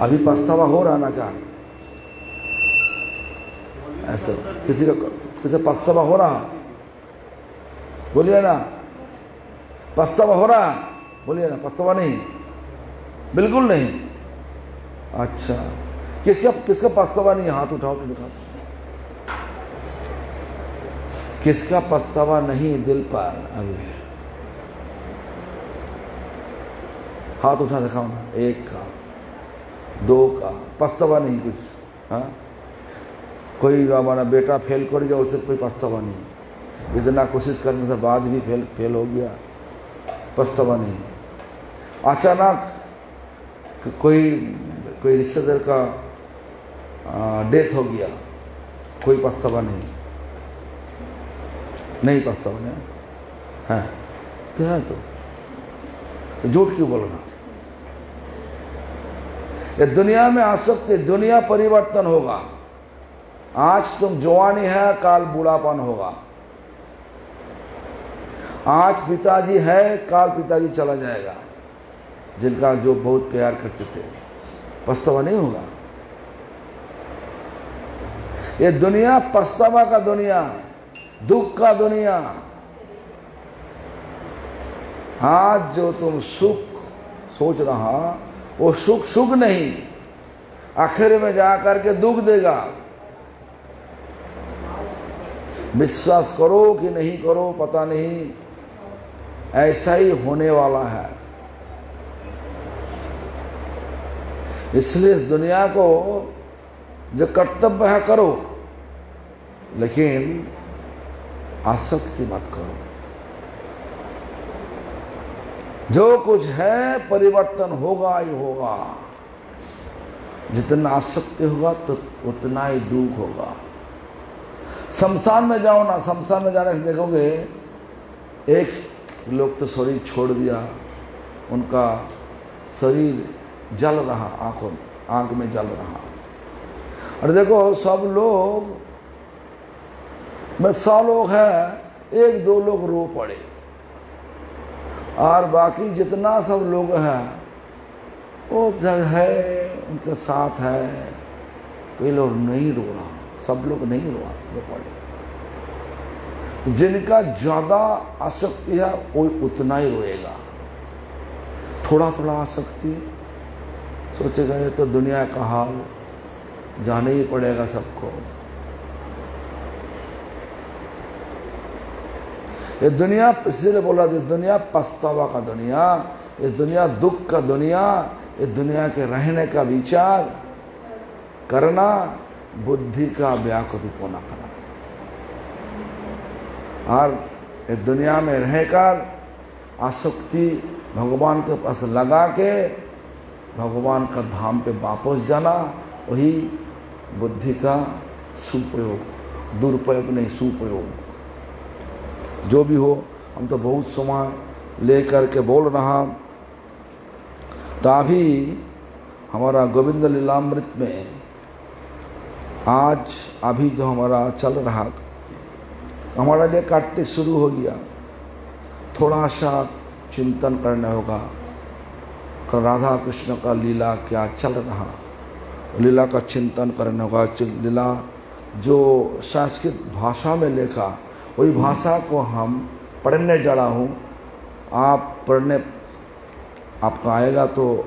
अभी पछतावा हो रहा ना क्या? ऐसा किसी पछतावा हो रहा? बोलिए ना, पछतावा हो रहा? बोलिए ना, पछतावा नहीं, बिल्कुल नहीं। अच्छा, किसका पछतावा नहीं? हाथ उठाओ तो दिखाओ। किसका पछतावा नहीं दिल पर? अभी हाथ उठा दिखाओ ना। एक का, दो का पछतावा नहीं कुछ? हाँ, कोई हमारा बेटा फेल कर गया, उससे कोई पछतावा नहीं। इतना कोशिश करने के बाद भी फेल हो गया, पछतावा नहीं। अचानक कोई रिश्तेदार का डेथ हो गया, कोई पछतावा नहीं पछतावा नहीं है। तो है तो झूठ क्यों बोलना? ये दुनिया में आसक्ति, दुनिया परिवर्तन होगा। आज तुम जवानी है, काल बूढ़ापन होगा। आज पिताजी है, काल पिताजी चला जाएगा, जिनका जो बहुत प्यार करते थे। पछतावा नहीं होगा। ये दुनिया पछतावा का दुनिया, दुख का दुनिया। आज जो तुम सुख सोच रहा, वो सुख नहीं, आखिर में जाकर के दुख देगा। विश्वास करो कि नहीं करो पता नहीं, ऐसा ही होने वाला है। इसलिए इस दुनिया को जो कर्तव्य है करो, लेकिन आसक्ति मत करो। जो कुछ है परिवर्तन होगा ही होगा। जितना आसक्ति होगा तो उतना ही दुख होगा। शमशान में जाओ ना, शमशान में जाने से देखोगे एक लोग तो शरीर छोड़ दिया, उनका शरीर जल रहा, आंख में जल रहा। और देखो सब लोग में 100 लोग हैं, 1-2 लोग रो पड़े, और बाकी जितना सब लोग हैं वो जग है, उनके साथ है, कोई लोग नहीं रो रहा, सब लोग नहीं रो पड़े। तो जिनका ज्यादा आसक्ति है वो उतना ही रोएगा। थोड़ा थोड़ा आसक्ति, सोचेगा ये तो दुनिया का हाल, जाने ही पड़ेगा सबको। ये दुनिया, इसलिए बोला इस दुनिया पछतावा का दुनिया, इस दुनिया दुख का दुनिया, इस दुनिया के रहने का विचार करना, बुद्धि का व्याकुलपना करना। और इस दुनिया में रहकर आसक्ति भगवान के पास लगा के भगवान का धाम पे वापस जाना, वही बुद्धि का सुपयोग, दुरुपयोग नहीं, सुपयोग। जो भी हो, हम तो बहुत समय लेकर के बोल रहा। तो अभी हमारा गोविंद लीलामृत में आज अभी जो हमारा चल रहा, हमारा लिए कार्तिक शुरू हो गया, थोड़ा सा चिंतन करना होगा। राधा कृष्ण का लीला क्या चल रहा, लीला का चिंतन करना होगा। लीला जो संस्कृत भाषा में लिखा, वही भाषा को हम पढ़ने जा रहा हूँ। आप पढ़ने आपका आएगा तो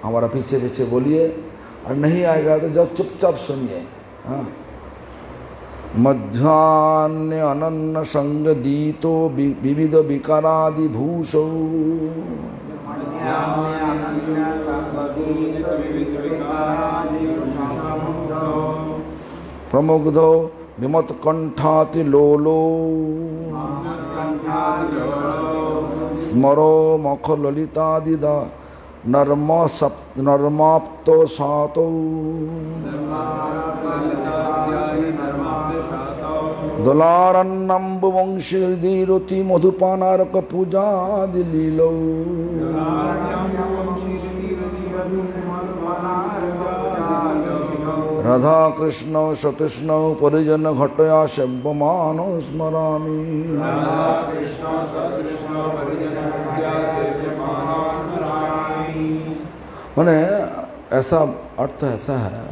हमारा पीछे पीछे बोलिए, और नहीं आएगा तो जब चुपचाप सुनिए। हाँ, मध्यान्य अनन्न संग दीतो विविध विकारादि भूषौ प्रमुग्धो विमत कंठाति लोलो स्मरो मख ललितादिदा नर्माप्तो सातो दलारन्नम्ब वंशीर्दिरुति मधुपानारक पूजादि लीलो राधा कृष्ण सतृष्ण परिजन घटया सेव्यमानो स्मरामि माने ऐसा अर्थ ऐसा है,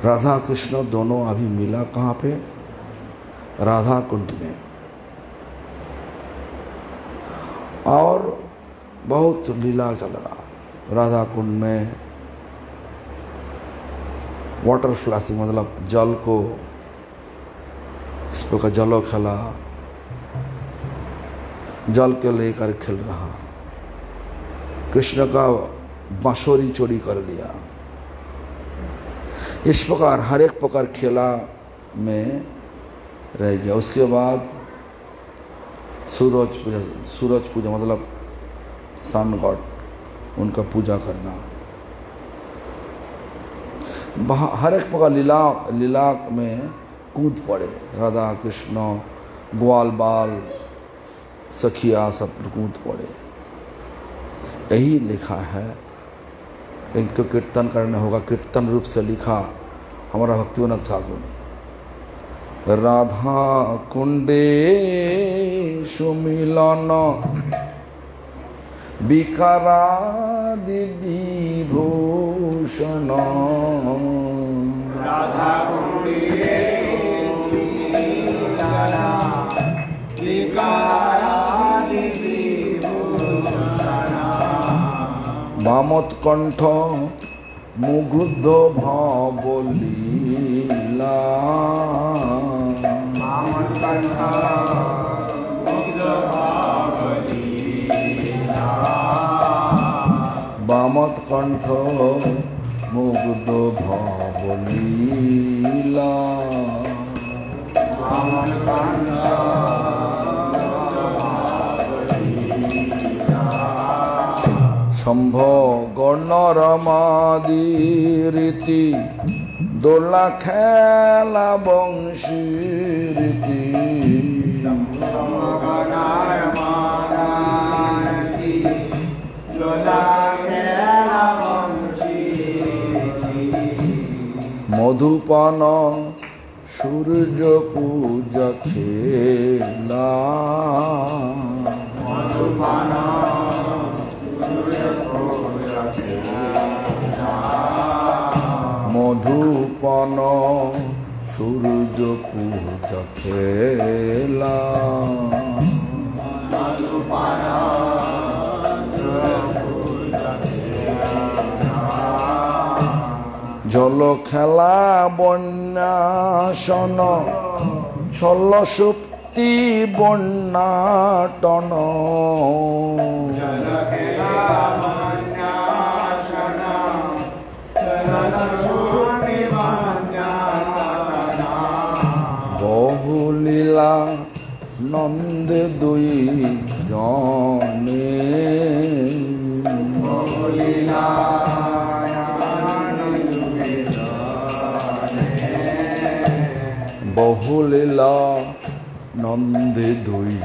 राधा कृष्ण दोनों अभी मिला कहाँ पे? राधा कुंड में। और बहुत लीला चल रहा राधा कुंड में। वाटर फ्लैशिंग मतलब जल को इस प्रकार जलो खेला, जल के लेकर खेल रहा। कृष्ण का बांसुरी चोरी कर लिया। इस प्रकार हर एक प्रकार खेला में रह गया। उसके बाद सूरज पूजा मतलब सन गॉड, उनका पूजा करना। हर एक प्रकार लीला में कूद पड़े। राधा कृष्ण ग्वाल बाल सखिया सब कूद पड़े। यही लिखा है। इनको कीर्तन करना होगा। कीर्तन रूप से लिखा हमारा भक्तिविनोद ठाकुर ने। राधा कुंडे सुमिलन विकारादि विभूषण राधा कुंडे सुमिलन विकारादि विभूषण वामोत्कंठ मुग्ध भावलीला वामोत्कंठ मुग्ध भावलीला शंभ गणरमादि रीति दोला खेला बंशी रीति मधुपान सूर्य पूजा खेला मधुपान सूर्य पूजा खेला जल खेला बन्यासन छल सुप्ति बन्नाटन बहुलीला नंद दुई जने बहुलीला नंद दुई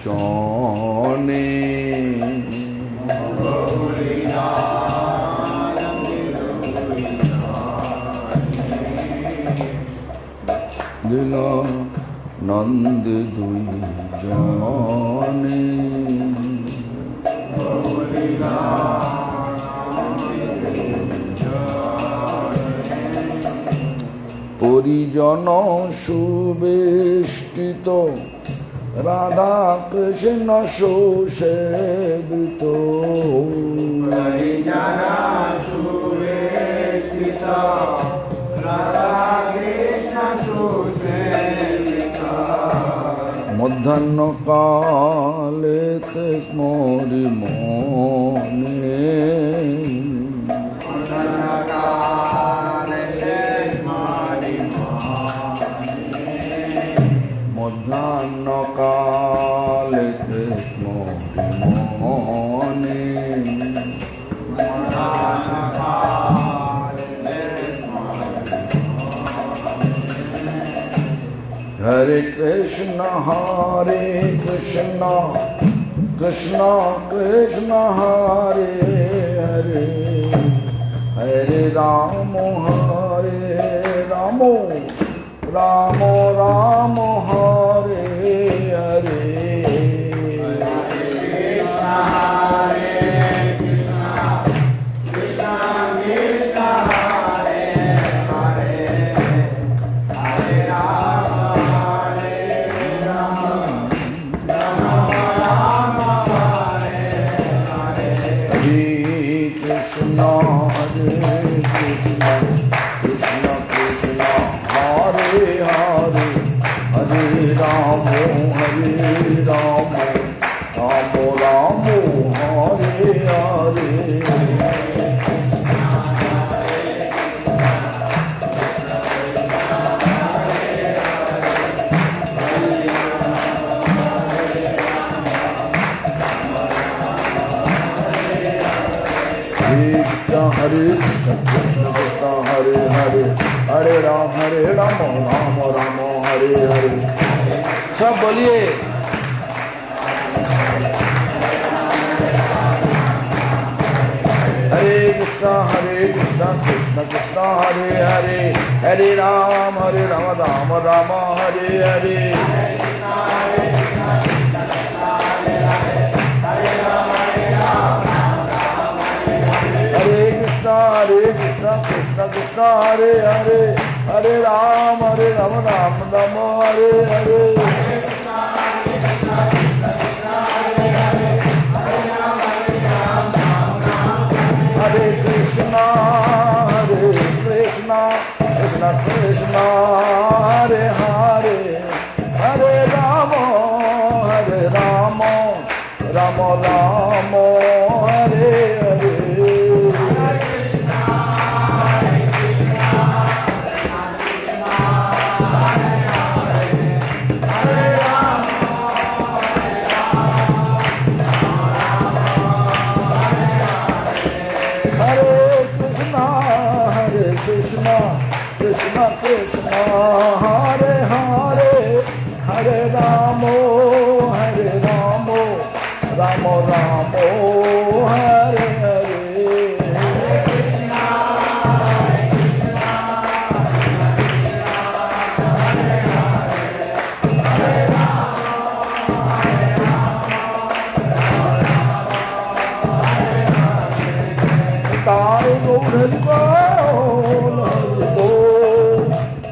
जने दिल नंद दुई जने परिजन सुवेष्टित राधा कृष्ण सुसेवित परिजन सुवेष्टित राधा कृष्ण মধ্যাহ্ন কালে স্মরি মনে মধ্যাহ্ন কালে স্মরি মনে Hare Krishna, Hare Krishna, Krishna Krishna, Hare Hare, Hare Rama, Hare Rama, Rama Rama, Hare Hare. Hare Krishna, Krishna Krishna, Hare Hare, Hare Rama, Rama Rama, Hare Hare. सब बोलिए Hare Krishna, Krishna Krishna, Hare Hare, Hare Rama, Rama Rama, Hare Hare. Hare Krishna, Krishna Krishna, Hare Hare, Hare Rama, Rama Rama, Hare Hare. Hare Krishna, Krishna Krishna, Hare Hare, Hare Rama, Rama Rama, Hare Hare. Krishna, Krishna, Hare Hare, Hare Rama, Rama Rama, Hare Hare. Tare Gaur Hari Bol,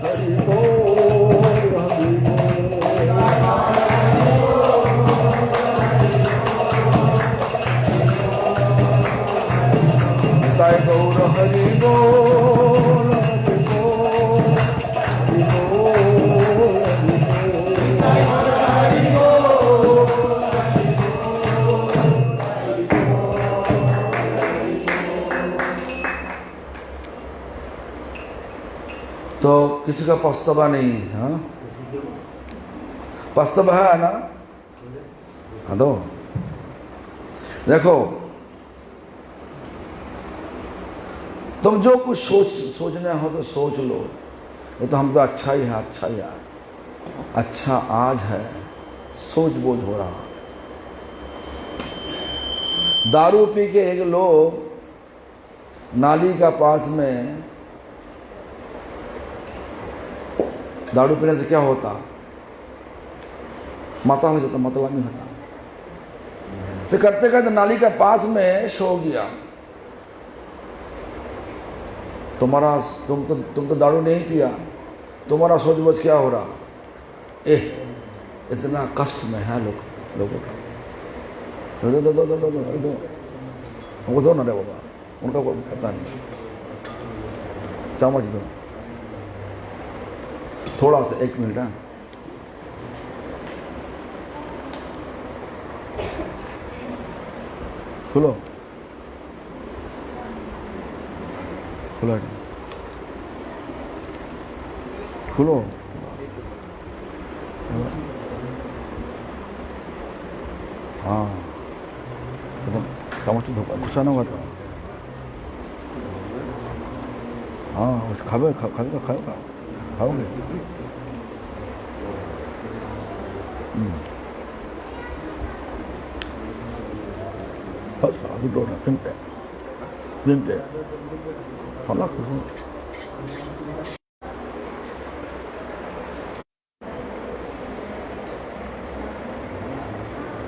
Hari Bol, Hari Bol. Tare Gaur Hari Bol, Hari Bol, Hari Bol, तो किसी का पछतावा नहीं है, हाँ? पछतावा है ना? हाँ तो देखो, तुम जो कुछ सोचना हो तो सोच लो। ये तो हम तो अच्छा ही है, अच्छा ही है, अच्छा आज है, सोच बोझ हो रहा। दारू पी के एक लोग नाली का पास में, दारू पीने से क्या होता? माता हो जाता, मतलामी होता। तो करते करते नाली के पास में सो गया। तुम्हारा तुम तो दारू नहीं पिया, तुम्हारा सोच बोझ क्या हो रहा? इतना कष्ट में है लोगों का। दो हमको दो ना रे बाबा, उनका कोई पता नहीं, चम्मच दो। थोड़ा सा 1 मिनट। हाँ, खुलो खुलो खुलो। हाँ एकदम समझ धोखा गुस्सा ना हुआ था। हाँ उस खाओगे खाओगे। बस साधु डोना पिंटे फला करो।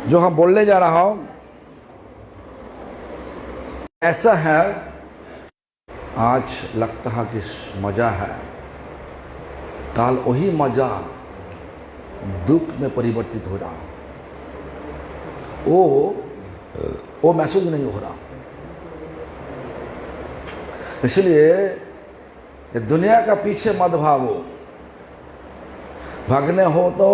जो हम बोलने जा रहा हूं ऐसा है, आज लगता है कि मजा है, काल वही मजा दुख में परिवर्तित हो रहा, वो महसूस नहीं हो रहा। इसलिए ये दुनिया का पीछे मत भागो, भागने हो तो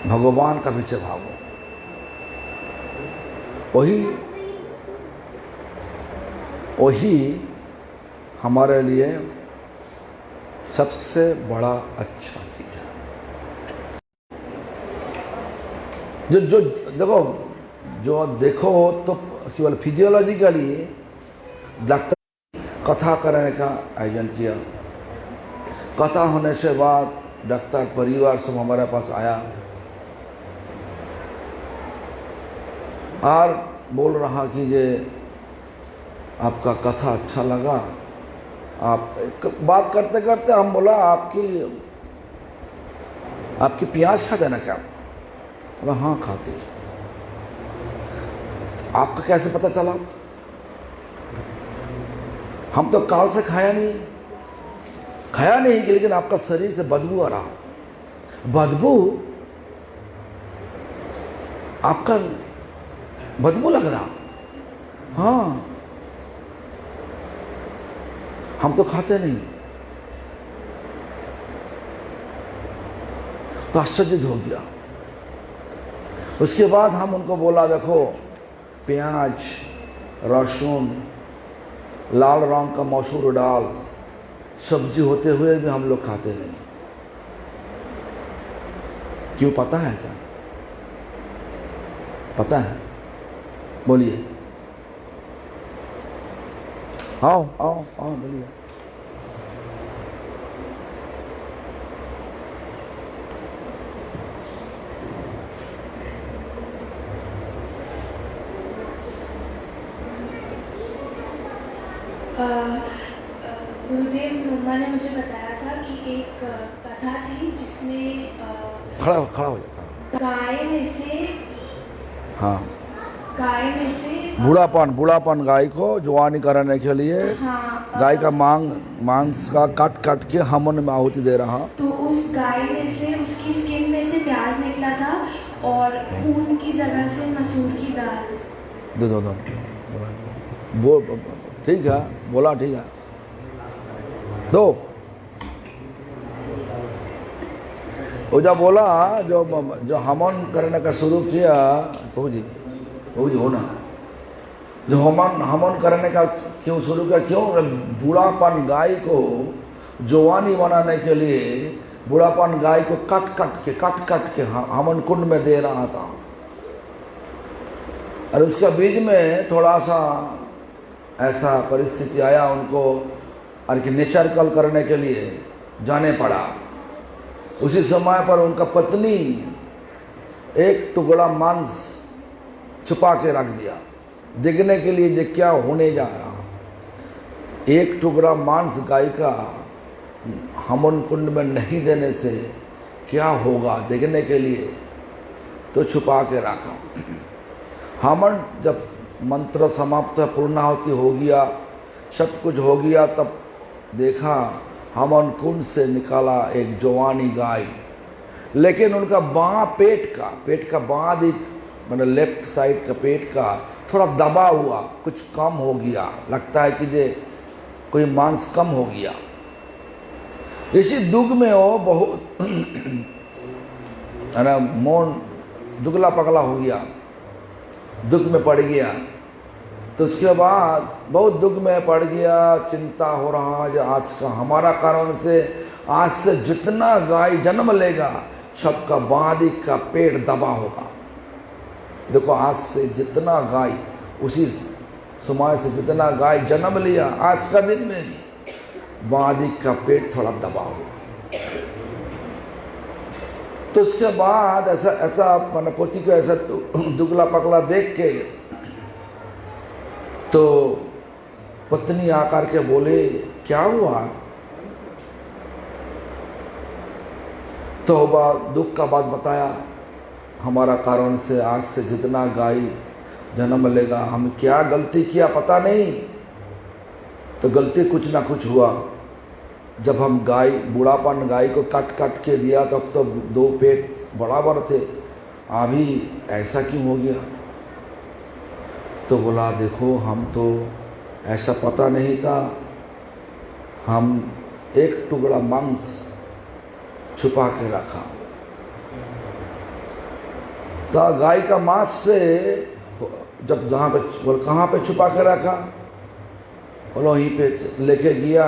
भगवान का पीछे भागो। वही हमारे लिए सबसे बड़ा अच्छा चीज है। जो देखो तो केवल फिजियोलॉजिकली डॉक्टर कथा करने का आयोजन किया। कथा होने से बाद डॉक्टर परिवार सब हमारे पास आया और बोल रहा कि ये आपका कथा अच्छा लगा। आप बात करते करते हम बोला आपकी प्याज खाते ना क्या? बोला हाँ खाते। आपका कैसे पता चला? हम तो काल से खाया नहीं, लेकिन आपका शरीर से बदबू आ रहा। बदबू आपका बदबू लग रहा। हाँ हम तो खाते नहीं। तो आश्चर्य हो गया। उसके बाद हम उनको बोला देखो प्याज, लहसुन, लाल रंग का मसूर दाल सब्जी होते हुए भी हम लोग खाते नहीं। क्यों पता है क्या? पता है? बोलिए। आओ बोलिए। गुरुदेव मम्मा ने मुझे बताया था कि एक कथा थी जिसमें खड़ा हो जाता। गाय में से बूढ़ापन गाय को जवानी कराने के लिए गाय का मांस का काट के हमन में आहुति दे रहा। तो उस गाय में से उसकी स्किन में से प्याज निकला था और खून की जगह से मसूर की दाल। दो ठीक है, बोला ठीक है। दो वो जब बोला जो हमन करने का शुरू किया प्रभु जी हो ना, जो हमन करने का क्यों शुरू किया? क्यों? बूढ़ापन गाय को जवानी बनाने के लिए बूढ़ापन गाय को काट के हमन कुंड में दे रहा था। और उसका बीच में थोड़ा सा ऐसा परिस्थिति आया उनको, और कि नेचर कल करने के लिए जाने पड़ा। उसी समय पर उनका पत्नी एक टुकड़ा मांस छुपा के रख दिया, देखने के लिए जो क्या होने जा रहा। एक टुकड़ा मांस गाय का हमन कुंड में नहीं देने से क्या होगा देखने के लिए तो छुपा के रखा। हमन जब मंत्र समाप्त पूर्णाहुति हो गया, सब कुछ हो गया, तब देखा हमन कुंड से निकाला एक जवानी गाय। लेकिन उनका पेट का बाँ दिख, मतलब लेफ्ट साइड का पेट का थोड़ा दबा हुआ, कुछ कम हो गया, लगता है कि जे कोई मांस कम हो गया। इसी दुख में वो बहुत अरे मौन दुगला पगला हो गया, दुख में पड़ गया। तो उसके बाद बहुत दुख में पड़ गया, चिंता हो रहा है आज का हमारा कारण से आज से जितना गाय जन्म लेगा सबका बादी का पेट दबा होगा। देखो आज से जितना गाय उसी समय से जितना गाय जन्म लिया आज का दिन में भी बादी का पेट थोड़ा दबा हुआ। तो उसके बाद ऐसा ऐसा मैंने पोती को ऐसा दुगला पगला देख के तो पत्नी आकर के बोले क्या हुआ? तो दुख का बात बताया, हमारा कारण से आज से जितना गाय जन्म लेगा, हम क्या गलती किया पता नहीं। तो गलती कुछ ना कुछ हुआ। जब हम गाय बूढ़ापन गाय को काट काट के दिया तब तो दो पेट बराबर थे, अभी ऐसा क्यों हो गया? तो बोला देखो हम तो ऐसा पता नहीं था, हम एक टुकड़ा मांस छुपा के रखा। तो गाय का मांस से जब जहाँ पे बोल कहाँ पे छुपा के रखा, बोलो वहीं पे लेके गया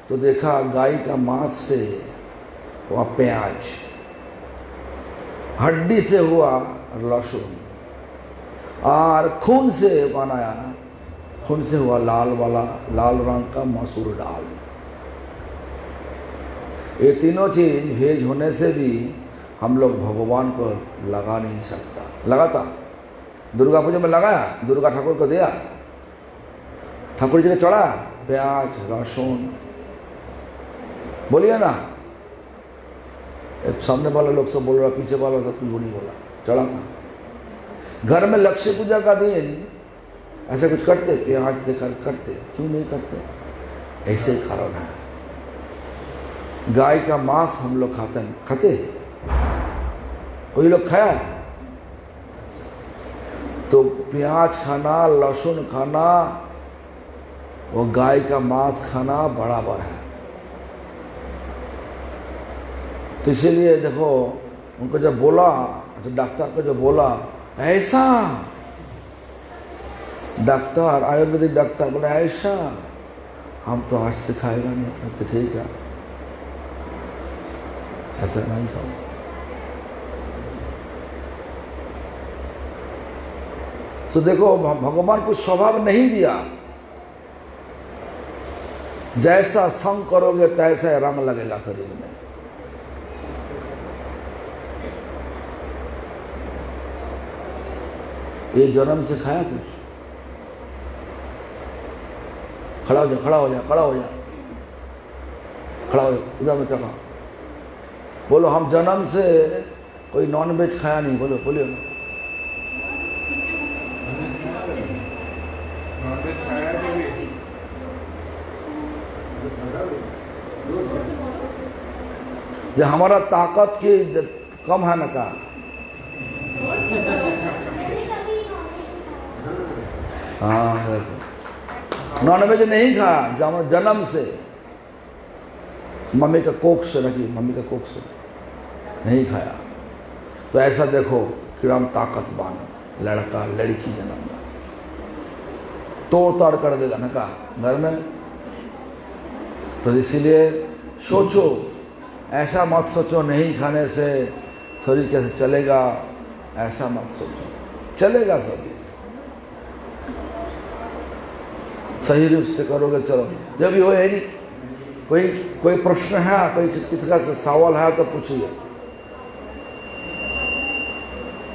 तो देखा गाय का मांस से हुआ प्याज, हड्डी से हुआ लहसुन और खून से बनाया, खून से हुआ लाल वाला लाल रंग का मसूर दाल। ये तीनों चीज भेज होने से भी हम लोग भगवान को लगा नहीं सकता। लगा था दुर्गा पूजा में लगाया, दुर्गा ठाकुर को दिया, ठाकुर जी को चढ़ा प्याज लहसुन। बोलिए ना, सामने वाला लोग सब बोल रहा, पीछे वाला सब कुछ नहीं बोला, चढ़ा था। घर में लक्ष्मी पूजा का दिन ऐसा कुछ करते, प्याज देखकर करते, क्यों नहीं करते? ऐसे ही कारण है। गाय का मांस हम लोग खाते कोई लोग खाया? तो प्याज खाना लहसुन खाना और गाय का मांस खाना बराबर है। तो इसीलिए देखो उनको जब बोला, डॉक्टर को जब बोला ऐसा, डॉक्टर आयुर्वेदिक डॉक्टर बोला ऐसा, हम तो आज से खाएगा नहीं। तो ठीक है, ऐसा नहीं खाओ। तो देखो भगवान को स्वभाव नहीं दिया, जैसा संग करोगे तैसा रंग लगेगा शरीर में। ये जन्म से खाया कुछ? खड़ा हो जा, खड़ा हो जा, खड़ा हो जा, खड़ा हो जा, उधर में चखा। बोलो हम जन्म से कोई नॉन वेज खाया नहीं। बोलो बोलिए। ये हमारा ताकत की कम है ना का? हाँ, नॉन वेज नहीं खाया जन्म से, मम्मी का कोख से लगी, मम्मी का कोख से नहीं खाया। तो ऐसा देखो किराम ताकतवान लड़का लड़की जन्म में तोड़ ताड़ कर देगा ना का घर में। तो इसीलिए सोचो, ऐसा मत सोचो नहीं खाने से शरीर कैसे चलेगा, ऐसा मत सोचो, चलेगा सभी सही रूप से करोगे। चलो जब भी हो है नहीं, कोई प्रश्न है, कोई किसी का सवाल है तो पूछिए।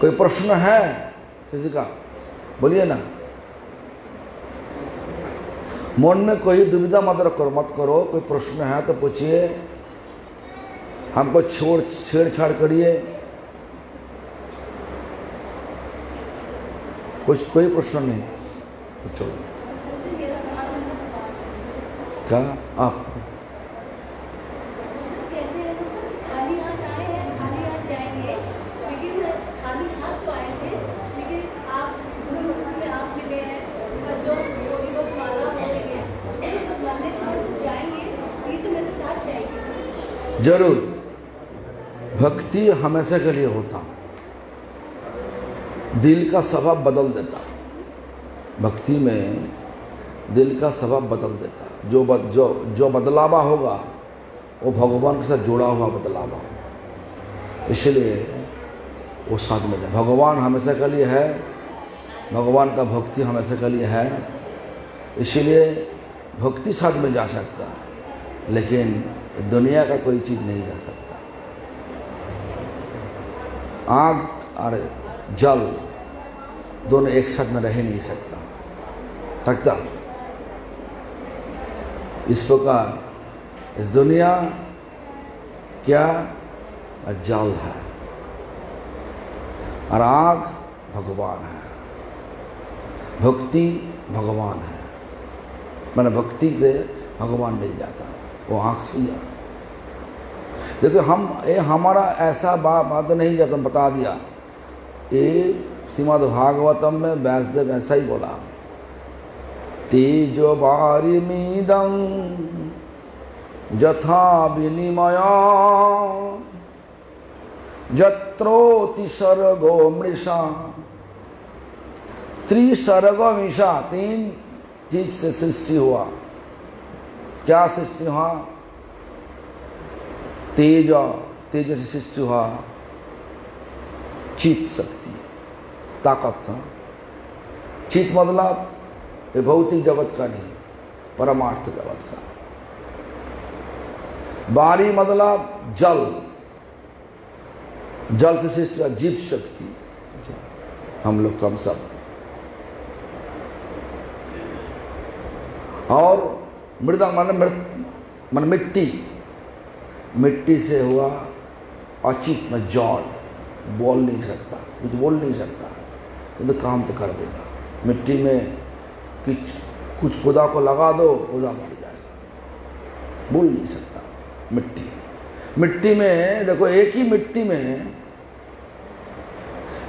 कोई प्रश्न है किसी का, बोलिए ना। मन में कोई दुविधा मत करो, कोई प्रश्न है तो पूछिए, हमको छेड़छाड़ करिए। कोई प्रश्न नहीं तो चलो। क्या आप कहते हैं खाली हाथ आए हैं खाली हाथ जाएंगे, लेकिन खाली हाथ तो आए थे, लेकिन आप आप मिले हैं और जो लोग माला बोलेंगे तो मानने के बाद जाएंगे, ये तो मेरे साथ जाएंगे। जरूर भक्ति हमेशा के लिए होता, दिल का स्वभाव बदल देता। भक्ति में दिल का स्वभाव बदल देता। जो बदलावा होगा वो भगवान के साथ जुड़ा हुआ बदलावा, इसलिए वो साथ में जाए। भगवान हमेशा के लिए है, भगवान का भक्ति हमेशा के लिए है, इसीलिए भक्ति साथ में जा सकता है, लेकिन दुनिया का कोई चीज़ नहीं जा सकता। आग और जल दोनों एक साथ में रह ही नहीं सकता। इस प्रकार इस दुनिया क्या जल है और आग भगवान है, भक्ति भगवान है। मैंने भक्ति से भगवान मिल जाता, वो आँख से ही। देखो हमारा ऐसा बात नहीं जब हम बता दिया, ये श्रीमद् भागवतम में व्यासदेव ऐसा ही बोला, तेजो वारिमीदं यथा विनिमया जत्रोति सर्गो मृषा। त्रिसर्गो मिषा, 3 चीज से सृष्टि हुआ। क्या सृष्टि हुआ? तेज से सृष्टि हुआ, चित शक्ति, ताकत था। चित मतलब ये भौतिक जगत का नहीं, परमार्थ जगत का। बारी मतलब जल, जल से सृष्टि हुआ जीव शक्ति, हम लोग हम सब। और मृदा मन मिट्टी, मिट्टी से हुआ अचित में जड़, बोल नहीं सकता, कुछ बोल नहीं सकता, किंतु काम तो कर देगा। मिट्टी में कुछ पौधा को लगा दो, पौधा मर जाएगा, बोल नहीं सकता। मिट्टी में देखो, एक ही मिट्टी में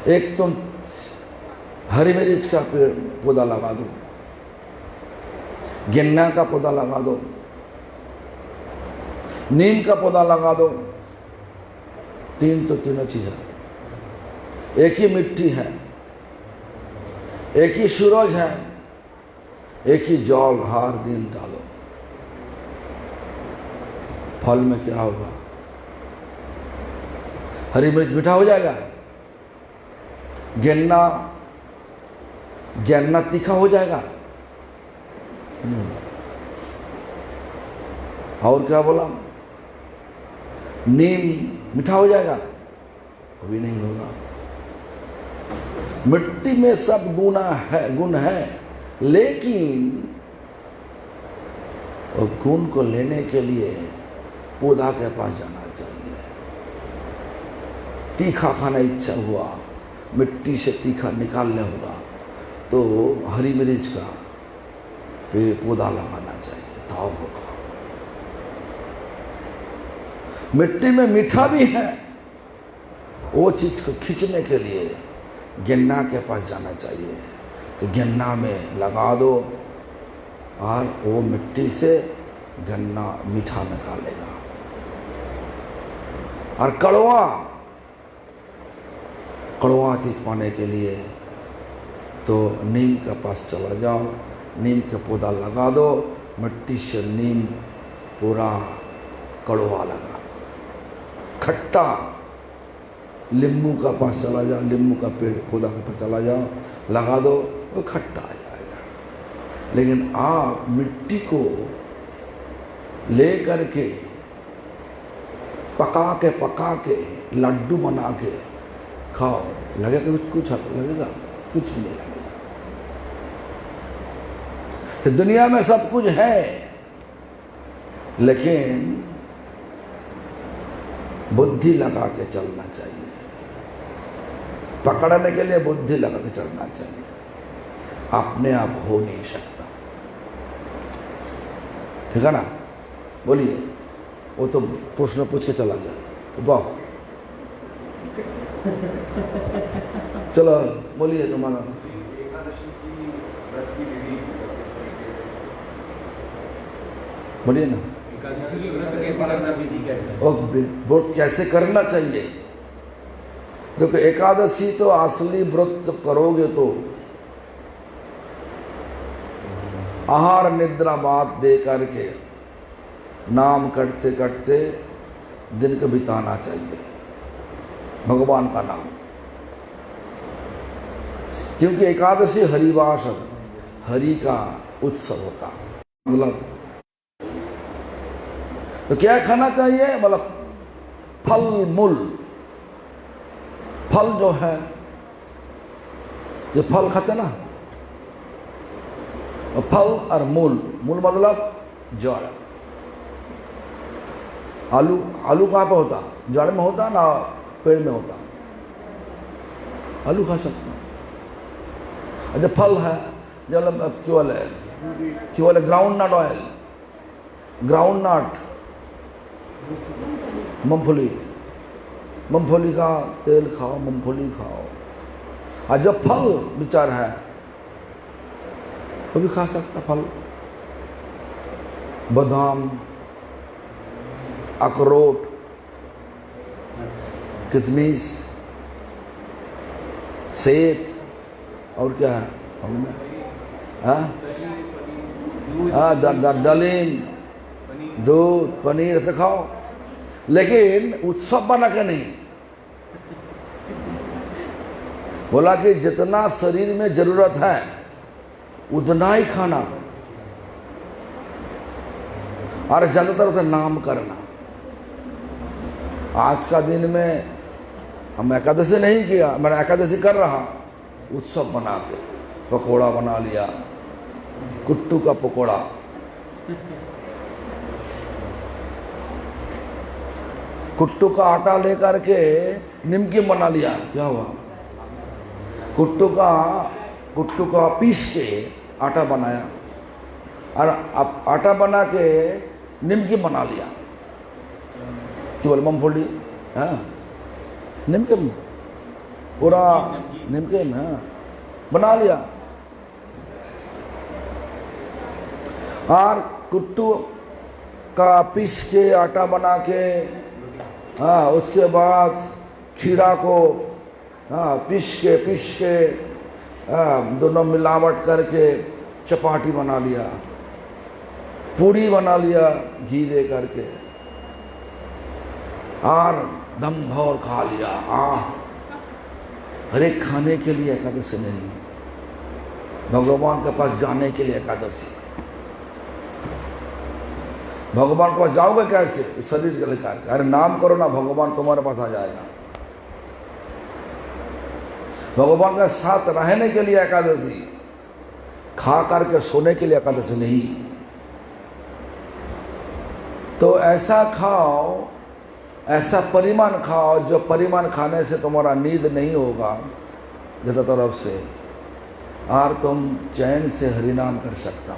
एक तुम हरी मिर्च का पेड़ पौधा लगा दो, गन्ना का पौधा लगा दो, नीम का पौधा लगा दो, तीनों चीजें एक ही मिट्टी है, एक ही सूरज है, एक ही जल हर दिन डालो। फल में क्या होगा? हरी मिर्च मीठा हो जाएगा, गन्ना तीखा हो जाएगा। और क्या बोला? नीम मीठा हो जाएगा? वो भी नहीं होगा। मिट्टी में सब गुण है, लेकिन वो गुण को लेने के लिए पौधा के पास जाना चाहिए। तीखा खाना इच्छा हुआ, मिट्टी से तीखा निकालने होगा तो हरी मिर्च का पौधा लगाना चाहिए, तब होगा। मिट्टी में मीठा भी है, वो चीज़ को खींचने के लिए गन्ना के पास जाना चाहिए, तो गन्ना में लगा दो और वो मिट्टी से गन्ना मीठा निकालेगा। और कड़वा चीज पाने के लिए तो नीम के पास चला जाओ, नीम के पौधा लगा दो, मिट्टी से नीम पूरा कड़वा लगा। खट्टा नींबू का पास चला जाओ, नींबू का पेड़ पौधा के पास चला जाओ, लगा दो, वो खट्टा आ जाएगा। लेकिन आप मिट्टी को ले करके पका के लड्डू बना के खाओ, लगेगा कुछ लगेगा? कुछ भी नहीं लगेगा। तो दुनिया में सब कुछ है, लेकिन बुद्धि लगा के चलना चाहिए। पकड़ने के लिए बुद्धि लगा के चलना चाहिए, अपने आप हो नहीं सकता। ठीक है ना? बोलिए। वो तो प्रश्न पूछ के चला गया। वाह, चलो बोलिए तुम्हारा। एकादशी की व्रत की विधि किस तरीके से? बोलिए ना। एकादशी के व्रत कैसे करना चाहिए कैसे? और व्रत कैसे करना चाहिए? देखो एकादशी तो असली व्रत जब करोगे तो आहार निद्रा बात दे करके नाम करते करते दिन को बिताना चाहिए, भगवान का नाम। क्योंकि एकादशी हरिवास हरि का उत्सव होता, मतलब तो क्या खाना चाहिए? मतलब फल मूल, फल जो है ये फल खाते ना, फल और मूल, मूल मतलब जड़। आलू, आलू कहाँ पे होता? जड़ में होता ना पेड़ में होता? आलू खा सकता। अच्छा फल है जब केवल groundnut oil, groundnut, मूंगफली, मूंगफली का तेल खाओ, मूंगफली खाओ। और जब फल विचार है वो भी खा सकता, फल, बादाम, अखरोट, किशमिश, सेब, और क्या है हमने? दलीम, दूध, पनीर से खाओ, लेकिन उत्सव बना के नहीं। बोला कि जितना शरीर में जरूरत है उतना ही खाना, और ज्यादातर से नाम करना। आज का दिन में हम एकादशी नहीं किया, मैंने एकादशी कर रहा, उत्सव बना के पकोड़ा बना लिया, कुट्टू का पकोड़ा, कुट्टू का आटा लेकर के निमकी बना लिया। क्या हुआ? कुट्टू का पीस के आटा बनाया, और अब आटा बना के निमकी बना लिया, केवल मूंगफली, हाँ निमकी पूरा निमकी में, हाँ बना लिया। और कुट्टू का पीस के आटा बना के, हाँ उसके बाद खीरा को हाँ पीस के दोनों मिलावट करके चपाटी बना लिया, पूरी बना लिया घी दे करके, और दम भर खा लिया। हर एक खाने के लिए एकादशी नहीं, भगवान के पास जाने के लिए एकादशी। भगवान के पास जाओगे कैसे? इस शरीर के लेकर, अरे नाम करो ना, भगवान तुम्हारे पास आ जाएगा। भगवान के साथ रहने के लिए एकादशी, खा करके सोने के लिए एकादशी नहीं। तो ऐसा खाओ, ऐसा परिमाण खाओ जो परिमाण खाने से तुम्हारा नींद नहीं होगा ज्यादा तरफ से, और तुम चैन से हरिनाम कर सकता।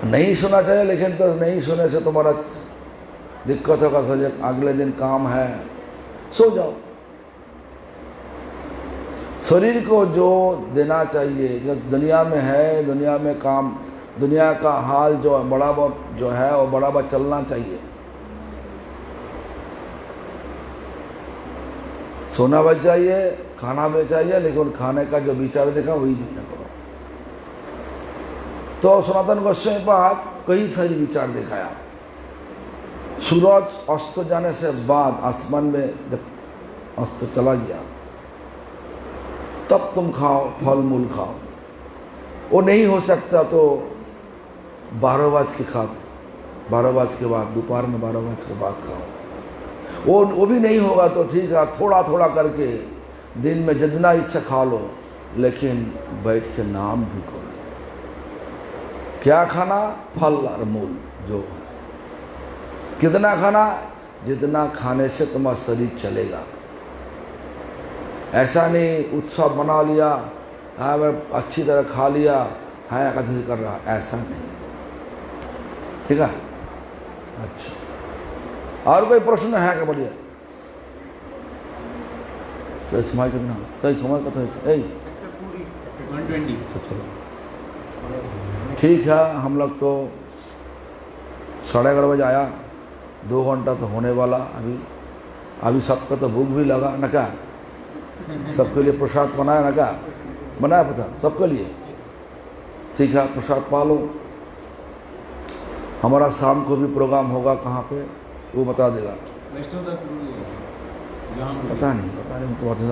नहीं सुना चाहिए, लेकिन तो नहीं सुनने से तुम्हारा दिक्कत होगा, अगले दिन काम है, सो जाओ। शरीर को जो देना चाहिए, जो दुनिया में है, दुनिया में काम, दुनिया का हाल जो बराबर जो है वो बराबर चलना चाहिए। सोना भी चाहिए, खाना भी चाहिए, लेकिन खाने का जो विचार देखा वही करो। तो सनातन गोस्वामी पाद कई सारी विचार दिखाया। सूरज अस्त जाने से बाद आसमान में जब अस्त चला गया तब तुम खाओ, फल मूल खाओ। वो नहीं हो सकता तो 12 बजे के बाद, 12 बजे के बाद, दोपहर में 12 बजे के बाद खाओ। वो भी नहीं होगा तो ठीक है, थोड़ा थोड़ा करके दिन में जितना इच्छा खा लो, लेकिन बैठ के नाम भी करो। क्या खाना? फल और मूल। जो कितना खाना? जितना खाने से तुम्हारा शरीर चलेगा। ऐसा नहीं उत्सव बना लिया, हाँ मैं अच्छी तरह खा लिया, हाँ एकादशी कर रहा, ऐसा नहीं। ठीक है? अच्छा, और कोई प्रश्न है क्या? बढ़िया, सही समय कितना? सही समय कत है? 120। चलो ठीक है, हम लोग तो 11:30 बजे आया, 2 घंटा तो होने वाला। अभी सबका तो भूख भी लगा न क्या, सबके लिए प्रसाद बनाया न क्या, बनाया प्रसाद सबके लिए, ठीक है प्रसाद पालो। हमारा शाम को भी प्रोग्राम होगा कहाँ पे वो बता देगा, पता नहीं उनको बता